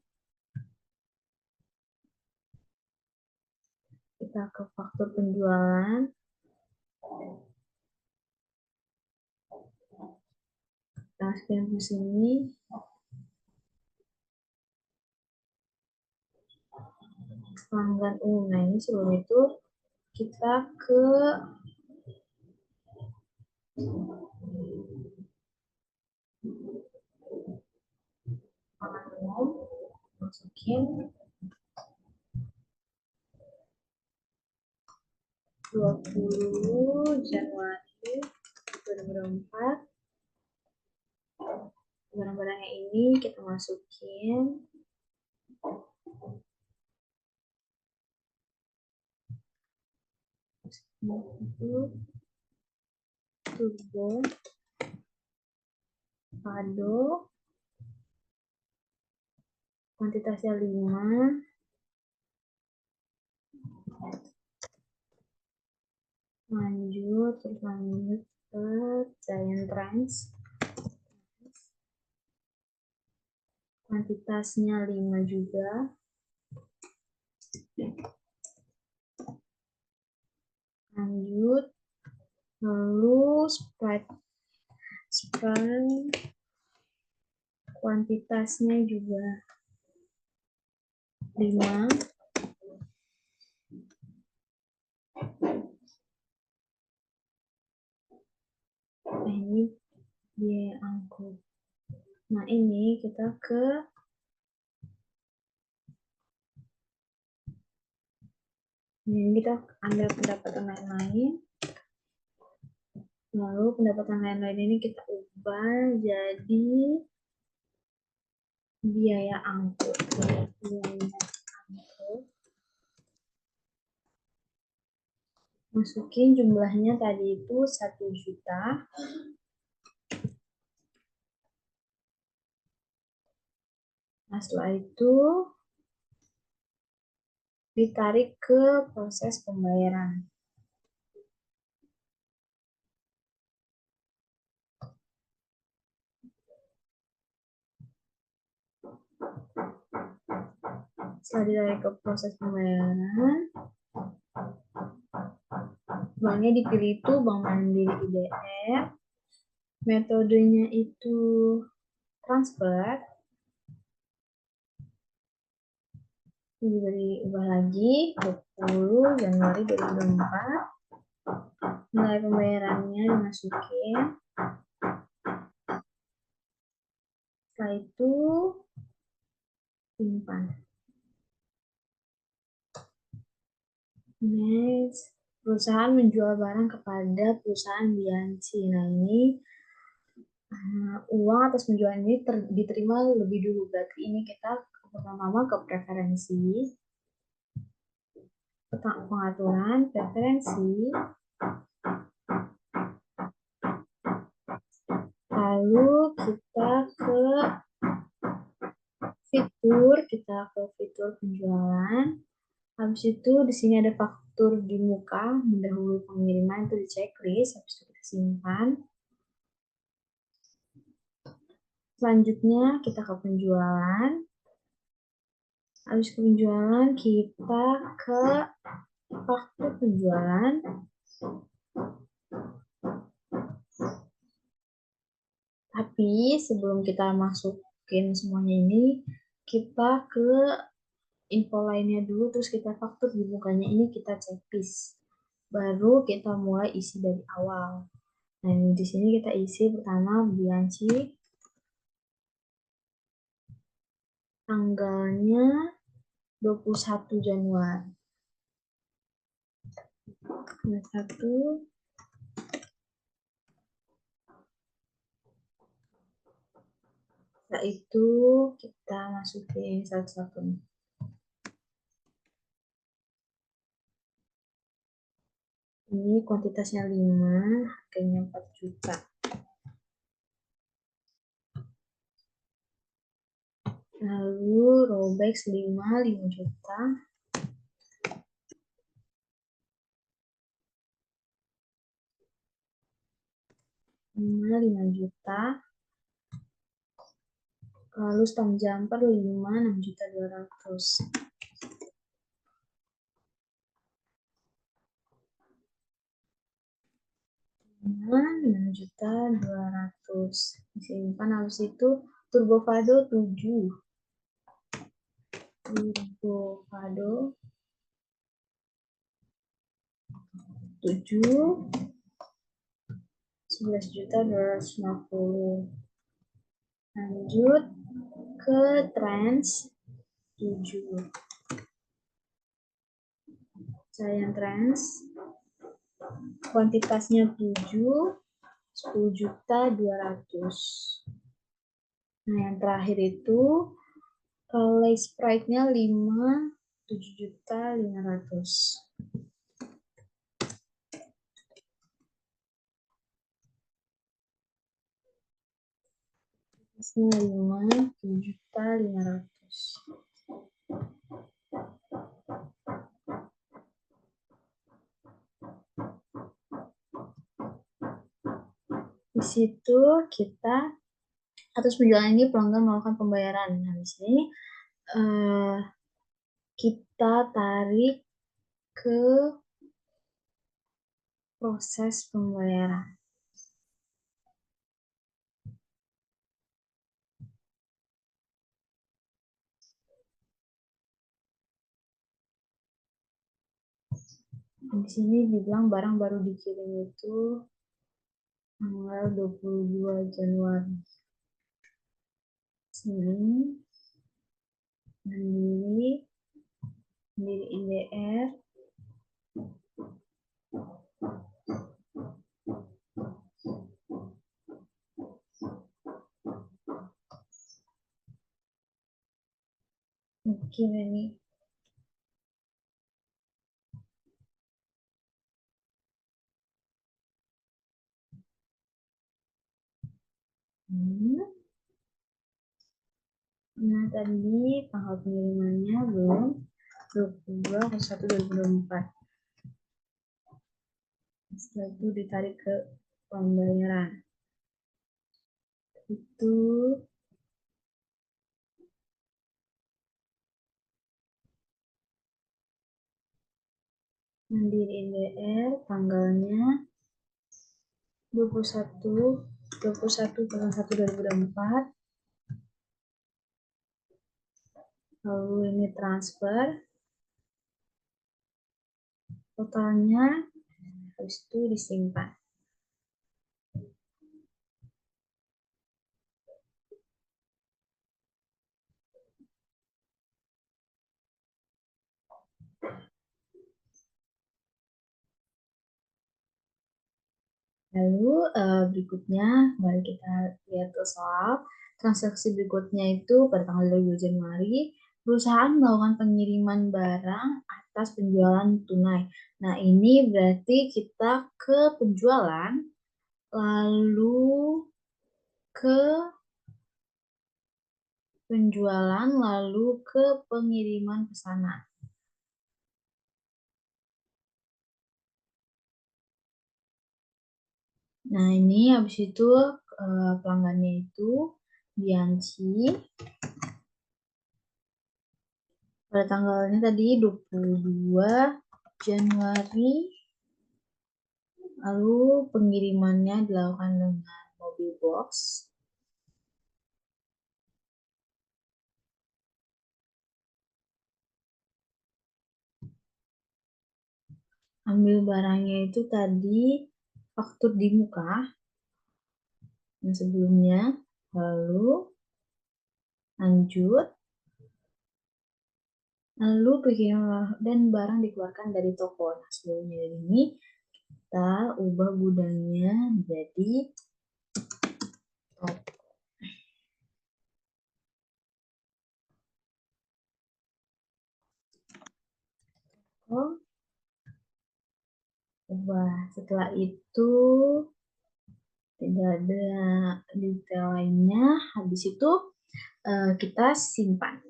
Speaker 1: kita ke faktur penjualan, kita masukin di sini, pelanggan umum. Nah, ini sebelum itu kita ke pelanggan umum, masukin 20 Januari 2024. Barang-barangnya ini kita masukin itu turbo, pado, kuantitasnya 5, lanjut ke Giant Trends, kuantitasnya 5 juga, lanjut, lalu Sprite kuantitasnya juga 5. Nah, ini biaya angkut. Nah, ini kita ke ini kita ambil pendapatan lain-lain. Lalu pendapatan lain-lain ini kita ubah jadi biaya angkut. Masukin jumlahnya tadi itu 1 juta. Nah, setelah itu ditarik ke proses pembayaran. Setelah ditarik ke proses pembayaran, banknya dipilih itu Bank Mandiri IDR, metodenya itu transfer, diberi ubah lagi 20 Januari 2024, nilai pembayarannya dimasukin, setelah itu simpan. Next, perusahaan menjual barang kepada perusahaan Bianchi. Nah, ini uang atas penjualan ini diterima lebih dulu. Berarti ini kita pertama-tama ke preferensi, pengaturan, preferensi, lalu kita ke fitur penjualan. Habis itu di sini ada faktur di muka, mendahului pengiriman itu di checklist, habis itu kita simpan. Selanjutnya kita ke penjualan. Habis ke penjualan kita ke faktur penjualan. Tapi sebelum kita masukin semuanya ini, kita ke info lainnya dulu, terus kita faktur di mukanya ini kita checklist. Baru kita mulai isi dari awal. Nah, di sini kita isi pertama Bianchi, tanggalnya 21 Januari. 21. Setelah itu kita masukin satu-satu. Ini kuantitasnya 5, harganya 4 juta. Lalu rollback 5 juta. 5 juta. Lalu stamp jumper 6 juta 200. 5 juta 200. Disimpan, habis itu Turbofado 7. Turbofado 7. 11 juta 250. Lanjut ke Trans 7. Giant Trans, kuantitasnya 7, 10 juta 200. Nah, yang terakhir itu Lace Sprite-nya 5, 7 juta 500. Lace-nya 5, 7 juta 500. Di situ kita atas penjualan ini pelanggan melakukan pembayaran. Nah, di sini kita tarik ke proses pembayaran. Di sini dibilang barang baru dikirim itu tanggal 22 Januari. Sini mandiri NDR, mungkin ini nah tadi tanggal pengirimannya belum 22/01/2024. Setelah itu ditarik ke pembayaran. Itu mandiri NDR, tanggalnya 21/01/2024. Lalu ini transfer, totalnya, habis itu disimpan. Lalu berikutnya, mari kita lihat ke soal transaksi berikutnya itu pada tanggal 22 Januari, perusahaan melakukan pengiriman barang atas penjualan tunai. Nah, ini berarti kita ke penjualan, lalu ke lalu ke pengiriman pesanan. Nah, ini habis itu pelanggannya itu Bianci. Pada tanggalnya tadi 22 Januari, lalu pengirimannya dilakukan dengan mobil box. Ambil barangnya itu tadi faktur di muka yang sebelumnya, lalu lanjut, lalu dan barang dikeluarkan dari toko. Nah, sebelumnya ini kita ubah gudangnya menjadi toko. Ubah. Setelah itu tidak ada detail lainnya. Habis itu kita simpan.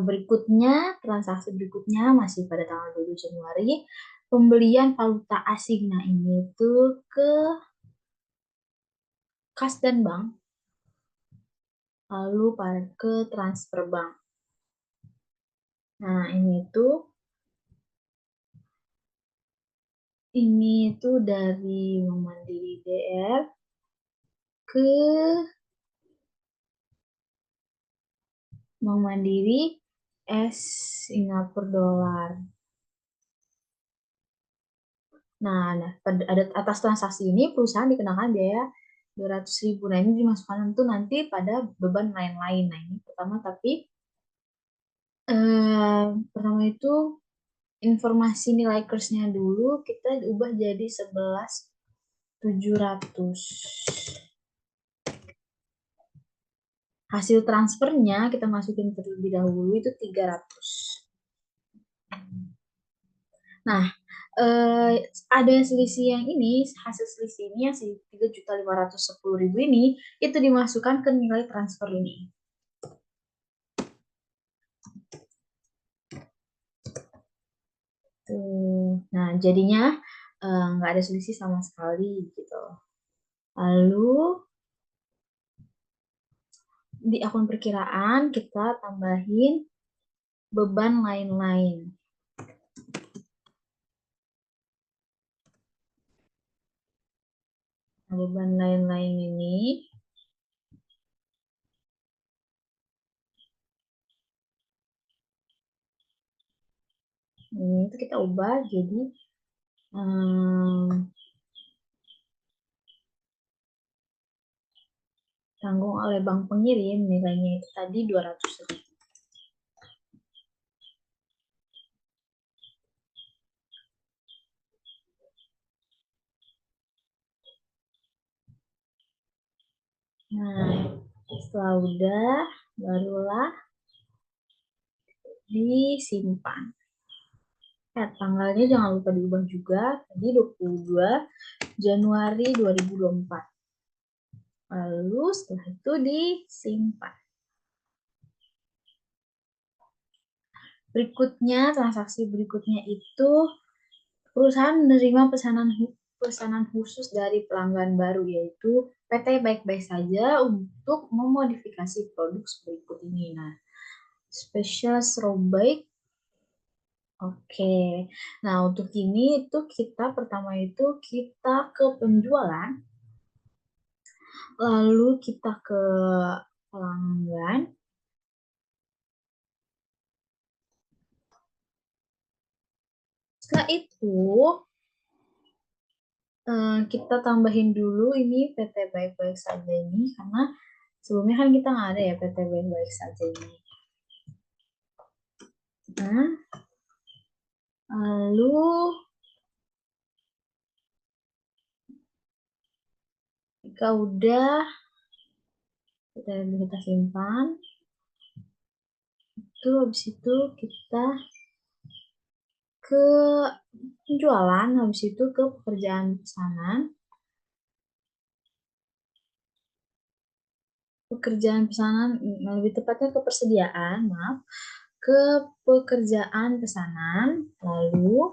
Speaker 1: Berikutnya, transaksi berikutnya masih pada tanggal 2 Januari, pembelian valuta asing. Nah, ini tuh ke kas dan bank, lalu ke transfer bank. Nah, ini tuh dari Bank Mandiri DR ke Bank Mandiri Singapura dolar. Nah, ada atas transaksi ini perusahaan dikenakan biaya 200.000. Nah, ini dimasukkan itu nanti pada beban lain-lain. Nah, ini pertama itu informasi nilai kursnya dulu kita ubah jadi 11.700. Hasil transfernya kita masukin terlebih dahulu itu 300. Nah, ada selisih yang ini, hasil selisih ini yang 3.510.000 ini itu dimasukkan ke nilai transfer ini. Tuh. Nah, jadinya nggak ada selisih sama sekali gitu. Lalu di akun perkiraan kita tambahin beban lain-lain. Nah, beban lain-lain ini itu kita ubah jadi tanggung oleh bank pengirim, nilainya itu tadi 200.000. Nah, setelah udah, barulah disimpan. Tanggalnya jangan lupa diubah juga, tadi 22 Januari 2024. Lalu setelah itu disimpan. Berikutnya, transaksi berikutnya itu perusahaan menerima pesanan khusus dari pelanggan baru, yaitu PT Baik-Baik Saja untuk memodifikasi produk berikut ini. Nah, spesial serobak. Oke. Nah, untuk ini itu kita pertama itu kita ke penjualan, lalu kita ke pelanggan. Setelah itu kita tambahin dulu ini PT Baik-Baik Saja ini karena sebelumnya kan kita nggak ada ya PT Baik-Baik Saja ini. Nah, lalu jika udah kita simpan, itu habis itu kita ke penjualan, habis itu ke pekerjaan pesanan, lebih tepatnya ke persediaan, maaf, ke pekerjaan pesanan, lalu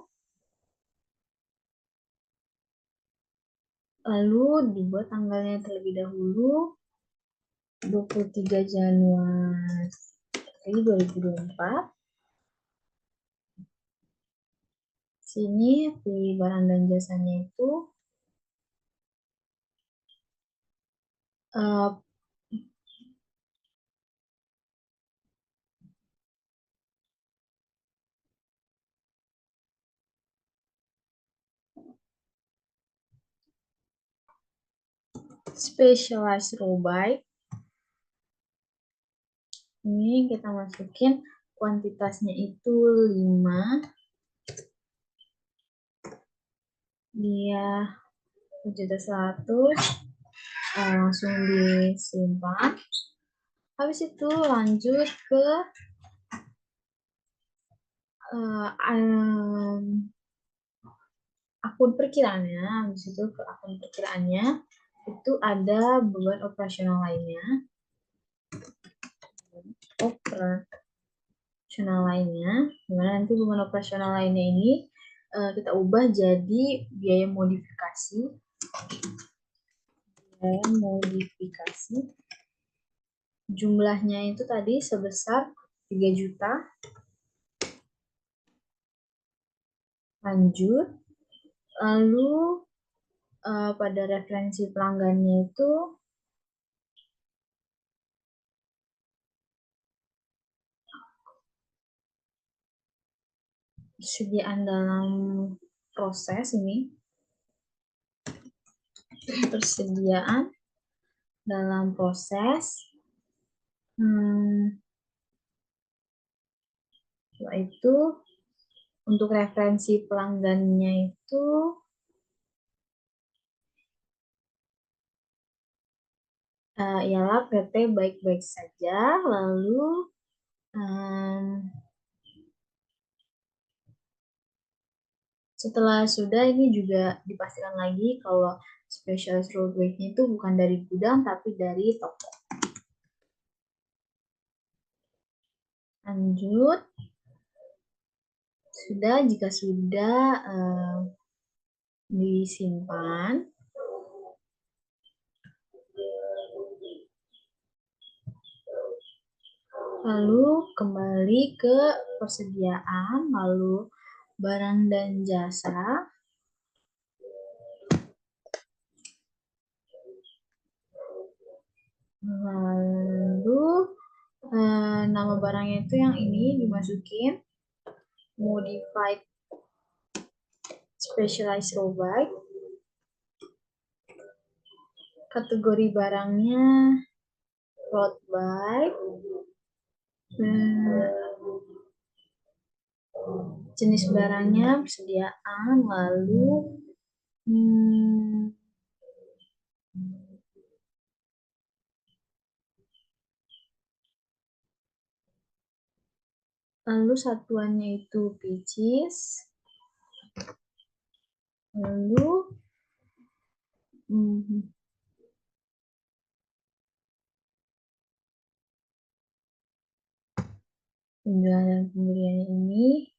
Speaker 1: dibuat tanggalnya terlebih dahulu 23 Januari 2024. Sini pilih barang dan jasanya itu uh, specialized robot. Ini kita masukin kuantitasnya itu 5. Dia 700, langsung disimpan. Habis itu lanjut ke akun perkiraannya. Habis itu ke akun perkiraannya itu ada beban operasional lainnya. Dimana nanti beban operasional lainnya ini kita ubah jadi biaya modifikasi. Jumlahnya itu tadi sebesar 3 juta. Lanjut, lalu pada referensi pelanggannya itu persediaan dalam proses ini, persediaan dalam proses. Setelah itu untuk referensi pelanggannya itu ialah PT baik-baik saja. Lalu setelah sudah, ini juga dipastikan lagi kalau specialist road weight-nya itu bukan dari gudang tapi dari toko. Lanjut, jika sudah disimpan, lalu kembali ke persediaan, lalu barang dan jasa. Lalu nama barangnya itu yang ini dimasukin, modified specialized robot. Kategori barangnya road bike. Jenis barangnya persediaan, lalu satuannya itu pieces, lalu penjualan dan pembelian ini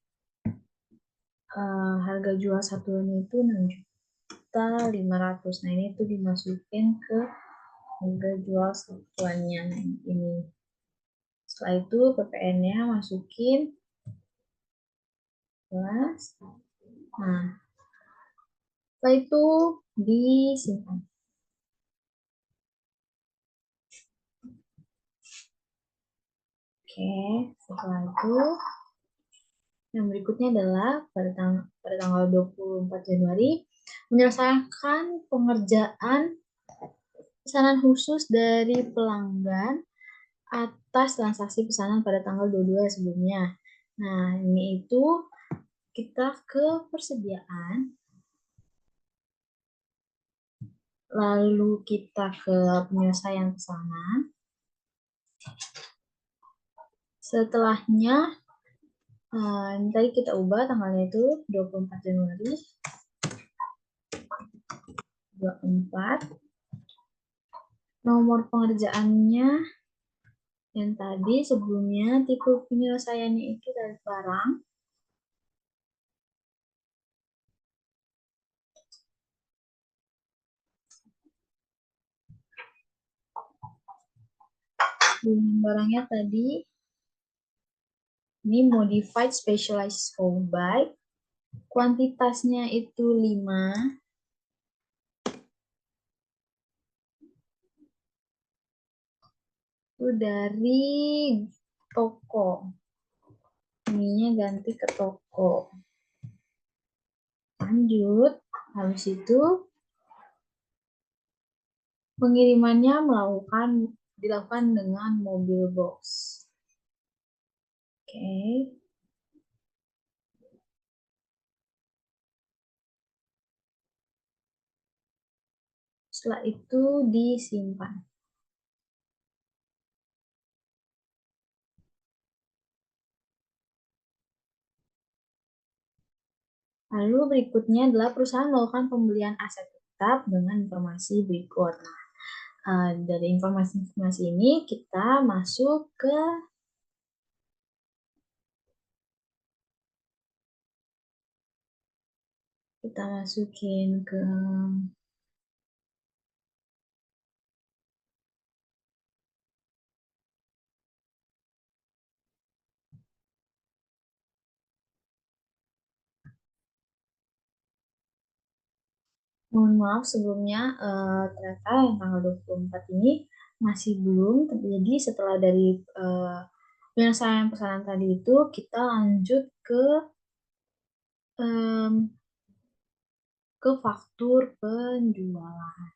Speaker 1: harga jual satuannya itu 6.500.000. Nah, ini tuh dimasukin ke harga jual satuannya. Nah, ini. Setelah itu PPN-nya masukin. Nah, setelah itu disimpan. Oke, setelah itu yang berikutnya adalah pada tanggal 24 Januari menyelesaikan pengerjaan pesanan khusus dari pelanggan atas transaksi pesanan pada tanggal 22 sebelumnya. Nah, ini itu kita ke persediaan, lalu kita ke penyelesaian pesanan. Setelahnya, ini tadi kita ubah tanggalnya itu 24 Januari 24. Nomor pengerjaannya yang tadi sebelumnya tipe penyelesaiannya itu dari barang. Barangnya tadi ini modified specialized scope bike. Kuantitasnya itu 5. Itu dari toko. Ininya ganti ke toko. Lanjut, habis itu pengirimannya dilakukan dengan mobil box. Oke. Setelah itu disimpan. Lalu berikutnya adalah perusahaan melakukan pembelian aset tetap dengan informasi berikut. Nah, dari informasi-informasi ini kita masuk ke kita masukin ke mohon maaf sebelumnya ternyata yang tanggal 24 ini masih belum terjadi. Setelah dari penyelesaian pesanan tadi itu kita lanjut em, ke faktur penjualan.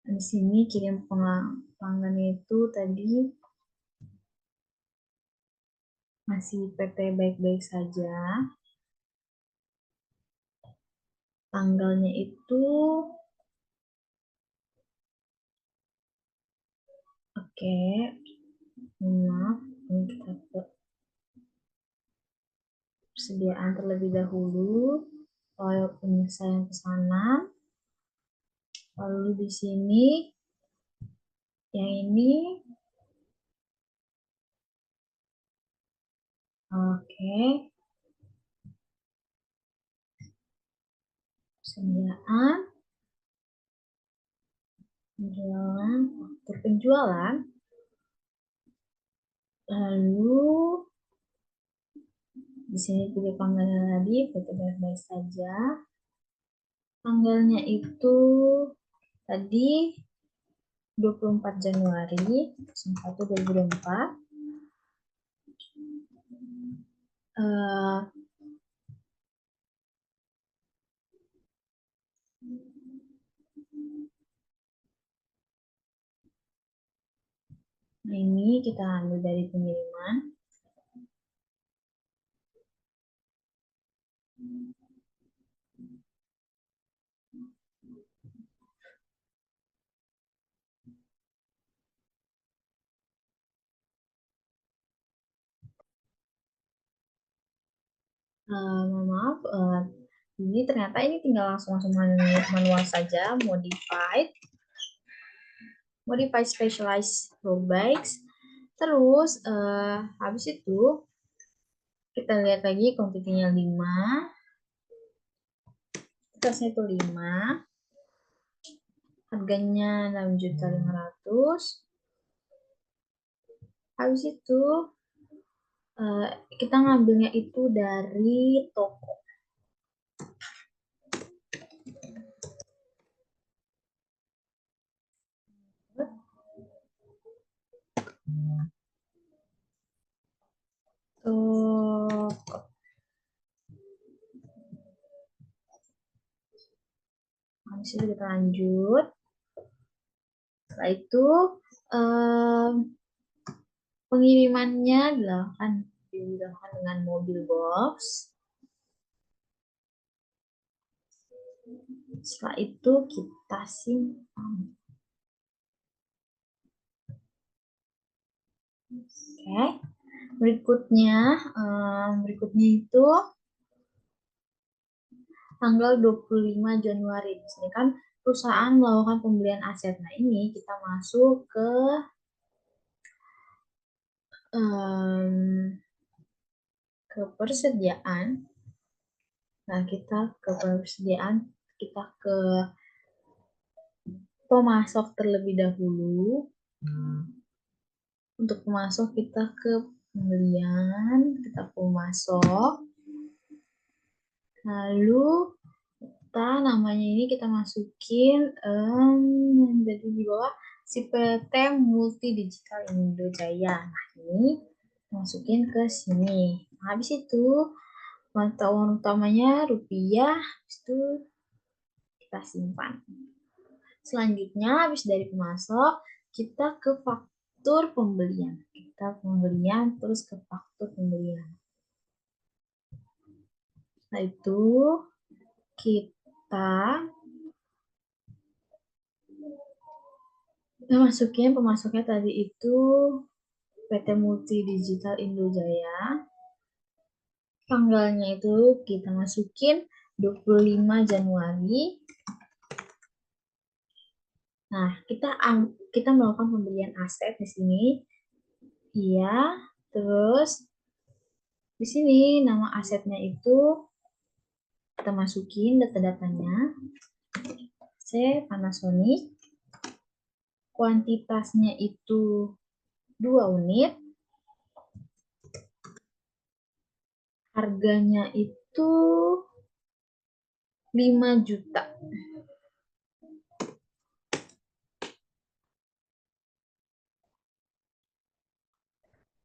Speaker 1: Di sini kirim pelanggan itu tadi masih PT baik-baik saja. Tanggalnya itu oke. Maaf, ini kita ke persediaan terlebih dahulu. Lalu penyelesaian pesanan. Lalu di sini yang ini oke. Persediaan penjualan, faktur penjualan. Lalu di sini pilih tanggalnya tadi, foto baik-baik saja. Tanggalnya itu tadi 24 Januari 1 2024. Nah, ini kita ambil dari pengiriman. Mohon maaf, jadi ternyata ini tinggal langsung manual saja, modified specialized road bikes. Terus habis itu kita lihat lagi kuantitinya 5, tasnya itu 5, harganya 6.500.000. Habis itu kita ngambilnya itu dari toko. Habis itu kita lanjut. Setelah itu Pengirimannya dilakukan dengan mobil box. Setelah itu kita simpan. Oke. Berikutnya itu tanggal 25 Januari. Di sini kan perusahaan melakukan pembelian aset. Nah, ini kita masuk ke persediaan. Nah, kita ke persediaan, kita ke pemasok terlebih dahulu. Untuk pemasok kita ke pembelian, kita pemasok. Lalu kita namanya ini kita masukin jadi di bawah si PT Multi Digital Indo Jaya. Nah, ini masukin ke sini. Nah, habis itu mata uang utamanya rupiah, habis itu kita simpan. Selanjutnya, habis dari pemasok, kita ke faktur pembelian. Kita pembelian, terus ke faktur pembelian. Setelah itu, kita masukin pemasoknya tadi itu PT Multi Digital Indo Jaya. Tanggalnya itu kita masukin 25 Januari. Nah, kita melakukan pembelian aset di sini. Iya, terus di sini nama asetnya itu kita masukin data-datanya. C Panasonic. Kuantitasnya itu 2 unit. Harganya itu 5 juta.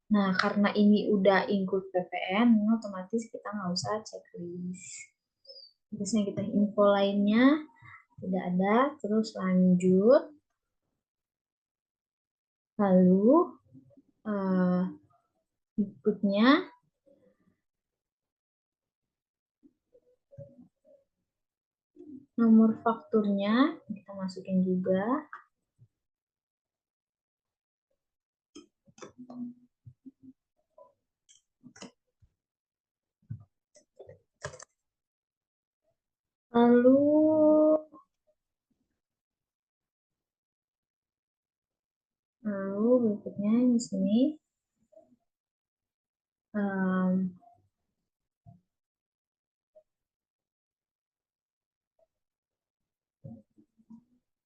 Speaker 1: Nah, karena ini udah include PPN, otomatis kita nggak usah checklist. Terusnya kita info lainnya tidak ada, terus lanjut. Lalu berikutnya nomor fakturnya kita masukin juga. Lalu berikutnya di sini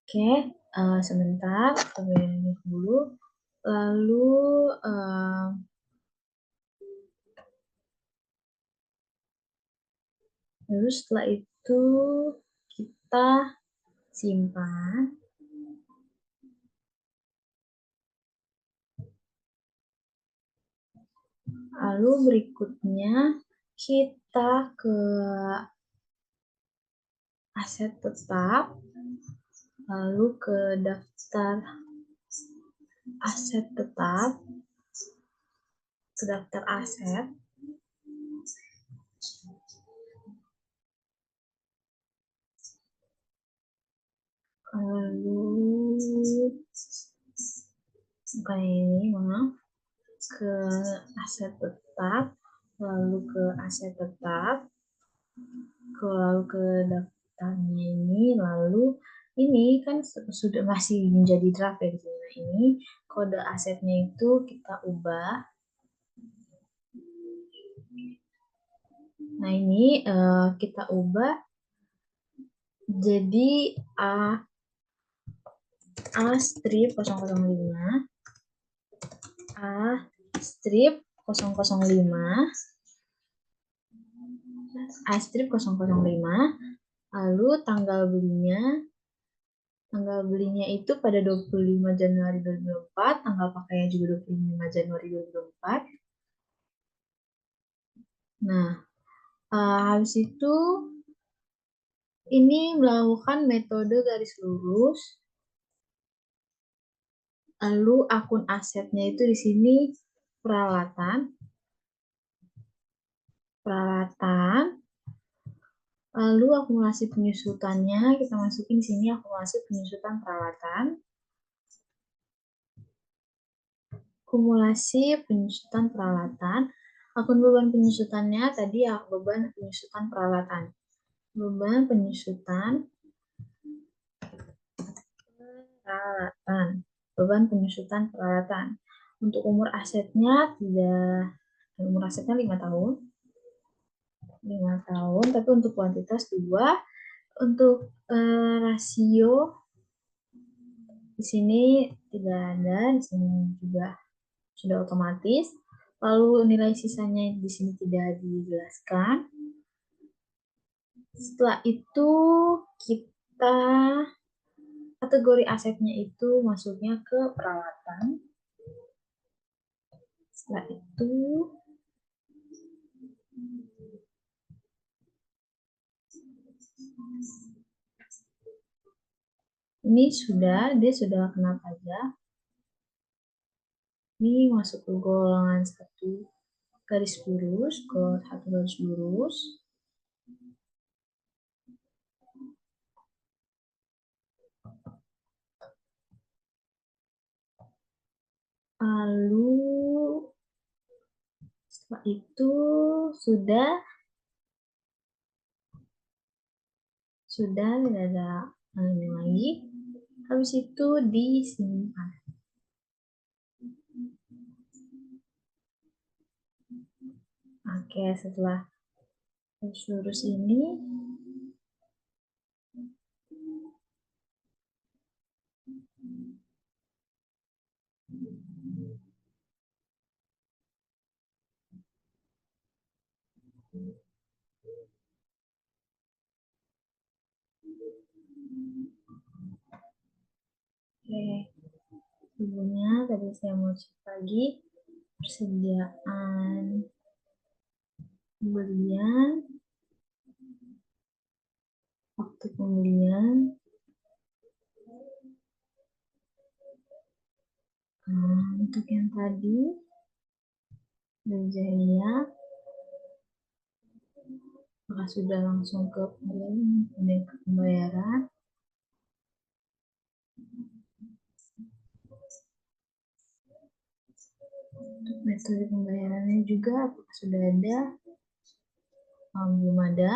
Speaker 1: oke, sebentar, kita dulu. Lalu setelah itu kita simpan. Lalu berikutnya kita ke aset tetap, lalu ke daftar aset tetap, ke daftar aset. Lalu bukan ini, maaf, ke aset tetap, lalu ke aset tetap, lalu ke daftarnya ini, lalu ini kan sudah masih menjadi draft ya di sini. Nah, ini kode asetnya itu kita ubah. Nah, ini kita ubah jadi A strip 005, A strip 005, A strip 005, lalu tanggal belinya itu pada 25 Januari 2024, tanggal pakainya juga 25 Januari 2024. Nah, habis itu ini melakukan metode garis lurus. Lalu akun asetnya itu di sini peralatan, peralatan, lalu akumulasi penyusutannya kita masukin di sini akumulasi penyusutan peralatan, akumulasi penyusutan peralatan, akun beban penyusutannya tadi ya beban penyusutan peralatan, beban penyusutan peralatan, beban penyusutan peralatan. Untuk umur asetnya tidak, umur asetnya 5 tahun, 5 tahun, tapi untuk kuantitas 2. Untuk rasio di sini tidak ada, di sini juga sudah otomatis. Lalu nilai sisanya di sini tidak dijelaskan. Setelah itu kita kategori asetnya itu masuknya ke peralatan. Setelah itu ini dia sudah kena pajak. Ini masuk ke golongan 1 garis lurus ke 1 garis lurus. Lalu setelah itu sudah tidak ada ini lagi. Habis itu disimpan. Oke, setelah lurus ini oke, sebelumnya tadi saya mau cek lagi persediaan pembelian, waktu pembelian, untuk yang tadi Berjaya, apakah sudah langsung ke pembayaran? Untuk metode pembayarannya juga apakah sudah ada? Belum ada.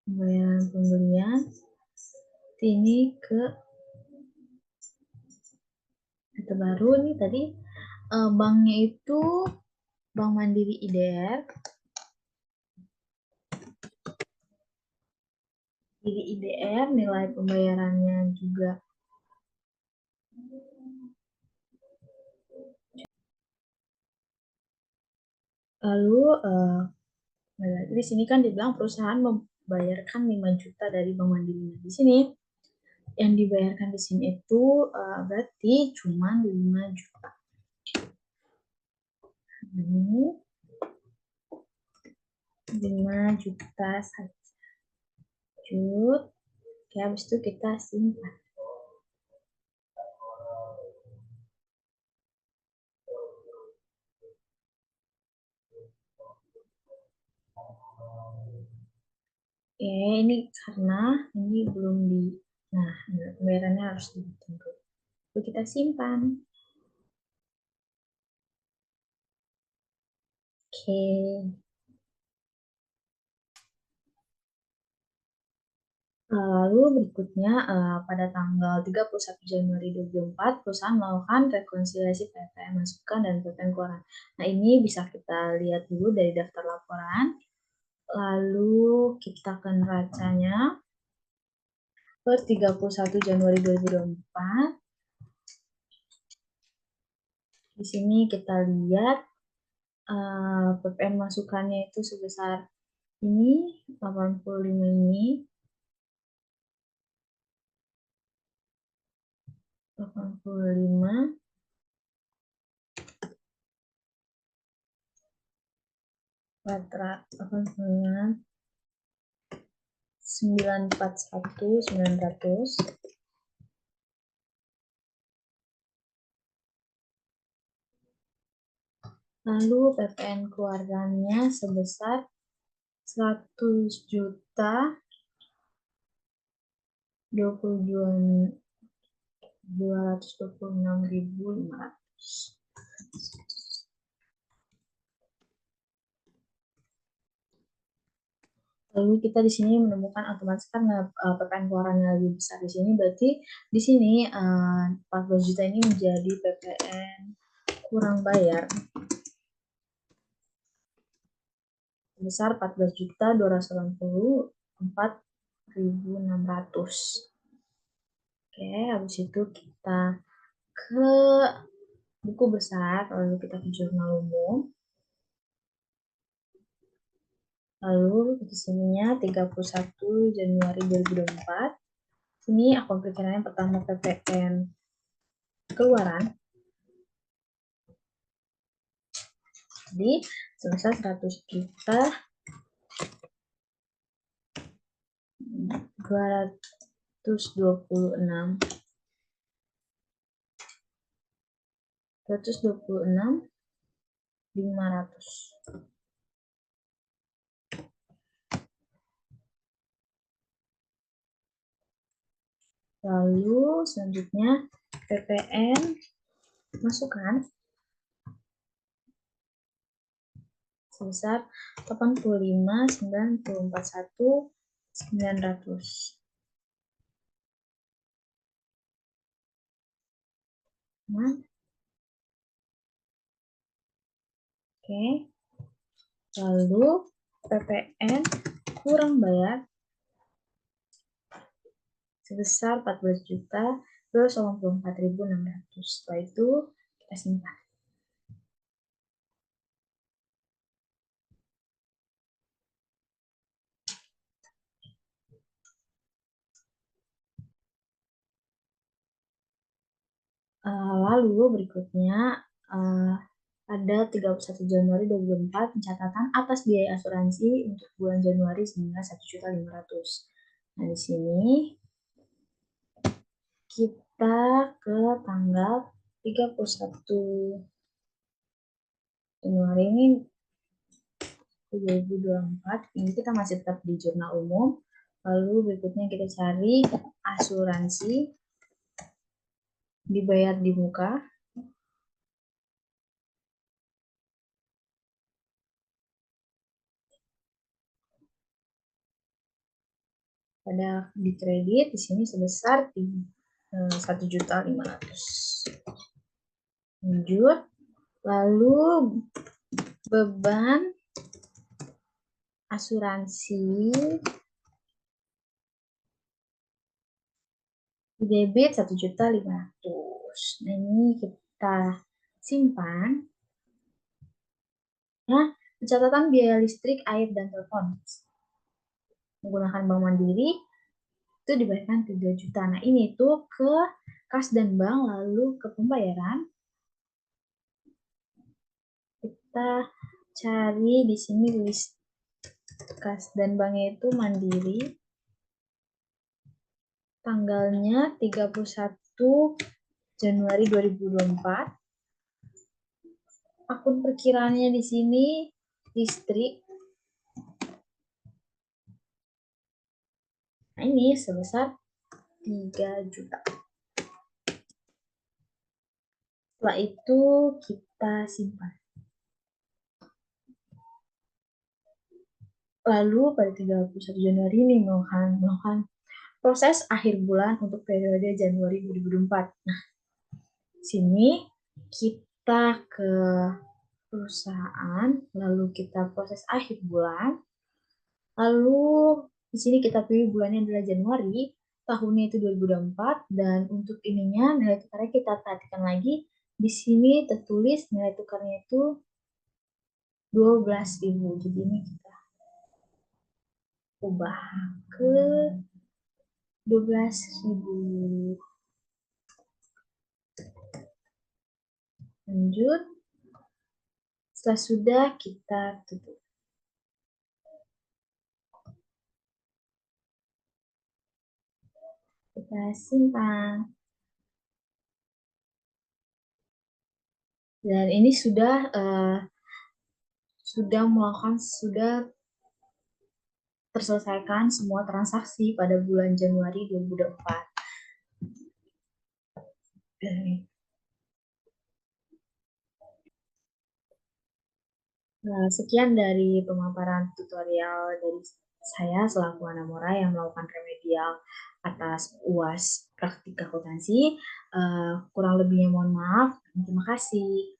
Speaker 1: Pembayaran pembelian ini ke data baru nih tadi banknya itu Bank Mandiri IDR. Jadi IDR nilai pembayarannya juga lalu di sini kan dibilang perusahaan membayarkan 5 juta dari Bank Mandiri. Di sini yang dibayarkan di sini itu berarti cuma 5 juta. Ini 5 juta saja. Oke, habis itu kita simpan. Oke, ini karena ini belum nah, pembayarannya harus ditunggu. Lalu kita simpan. Oke. Lalu berikutnya pada tanggal 31 Januari 2024 perusahaan melakukan rekonsiliasi PPN masukan dan PPN keluaran. Nah, ini bisa kita lihat dulu dari daftar laporan. Lalu kita ke neracanya per 31 Januari 2024. Di sini kita lihat PPN masukannya itu sebesar ini 85 ini 85 89 941 900 Lalu PPN keluarganya sebesar 100.226.500. Lalu kita di sini menemukan otomatis karena PPN keluarannya lebih besar di sini, berarti di sini 14 juta ini menjadi PPN kurang bayar sebesar 14.284.600. Oke, habis itu kita ke buku besar, lalu kita ke jurnal umum. Lalu di sininya 31 Januari 2024. Sini akun perkiraan pertama PPN keluaran. Jadi sebesar 100 juta 226.500. Lalu selanjutnya PPN masukan sebesar 85.941.900. Nah, oke. Lalu PPN kurang bayar sebesar 14.284.600. Setelah itu kita simpan. Lalu berikutnya ada 31 Januari 2024 pencatatan atas biaya asuransi untuk bulan Januari senilai 1.500.000. Nah, di sini kita ke tanggal 31 Januari ini 2024. Ini kita masih tetap di jurnal umum. Lalu berikutnya kita cari asuransi dibayar di muka. Pada di kredit di sini sebesar 1.500.000. Lanjut. Lalu beban asuransi di debit 1.500.000. Nah, ini kita simpan. Nah, pencatatan biaya listrik, air, dan telepon menggunakan Bank Mandiri itu dibayarkan 3 juta. Nah, ini tuh ke kas dan bank, lalu ke pembayaran. Kita cari di sini list kas dan banknya itu Mandiri. Tanggalnya 31 Januari 2024. Akun perkiraannya di sini listrik. Nah, ini sebesar 3 juta. Setelah itu kita simpan. Lalu pada 31 Januari ini melakukan proses akhir bulan untuk periode Januari 2024. Nah, sini kita ke perusahaan, lalu kita proses akhir bulan, lalu di sini kita pilih bulannya adalah Januari, tahunnya itu 2024, dan untuk ininya nilai tukarnya kita perhatikan lagi, di sini tertulis nilai tukarnya itu 12.000. Jadi ini kita ubah ke 12.000. Lanjut. Setelah sudah kita tutup. Kita simpan. Dan ini sudah sudah terselesaikan semua transaksi pada bulan Januari 2024. Nah, sekian dari pemaparan tutorial dari saya selaku Anamora yang melakukan remedial atas UAS Praktik Akuntansi. Kurang lebihnya mohon maaf. Terima kasih.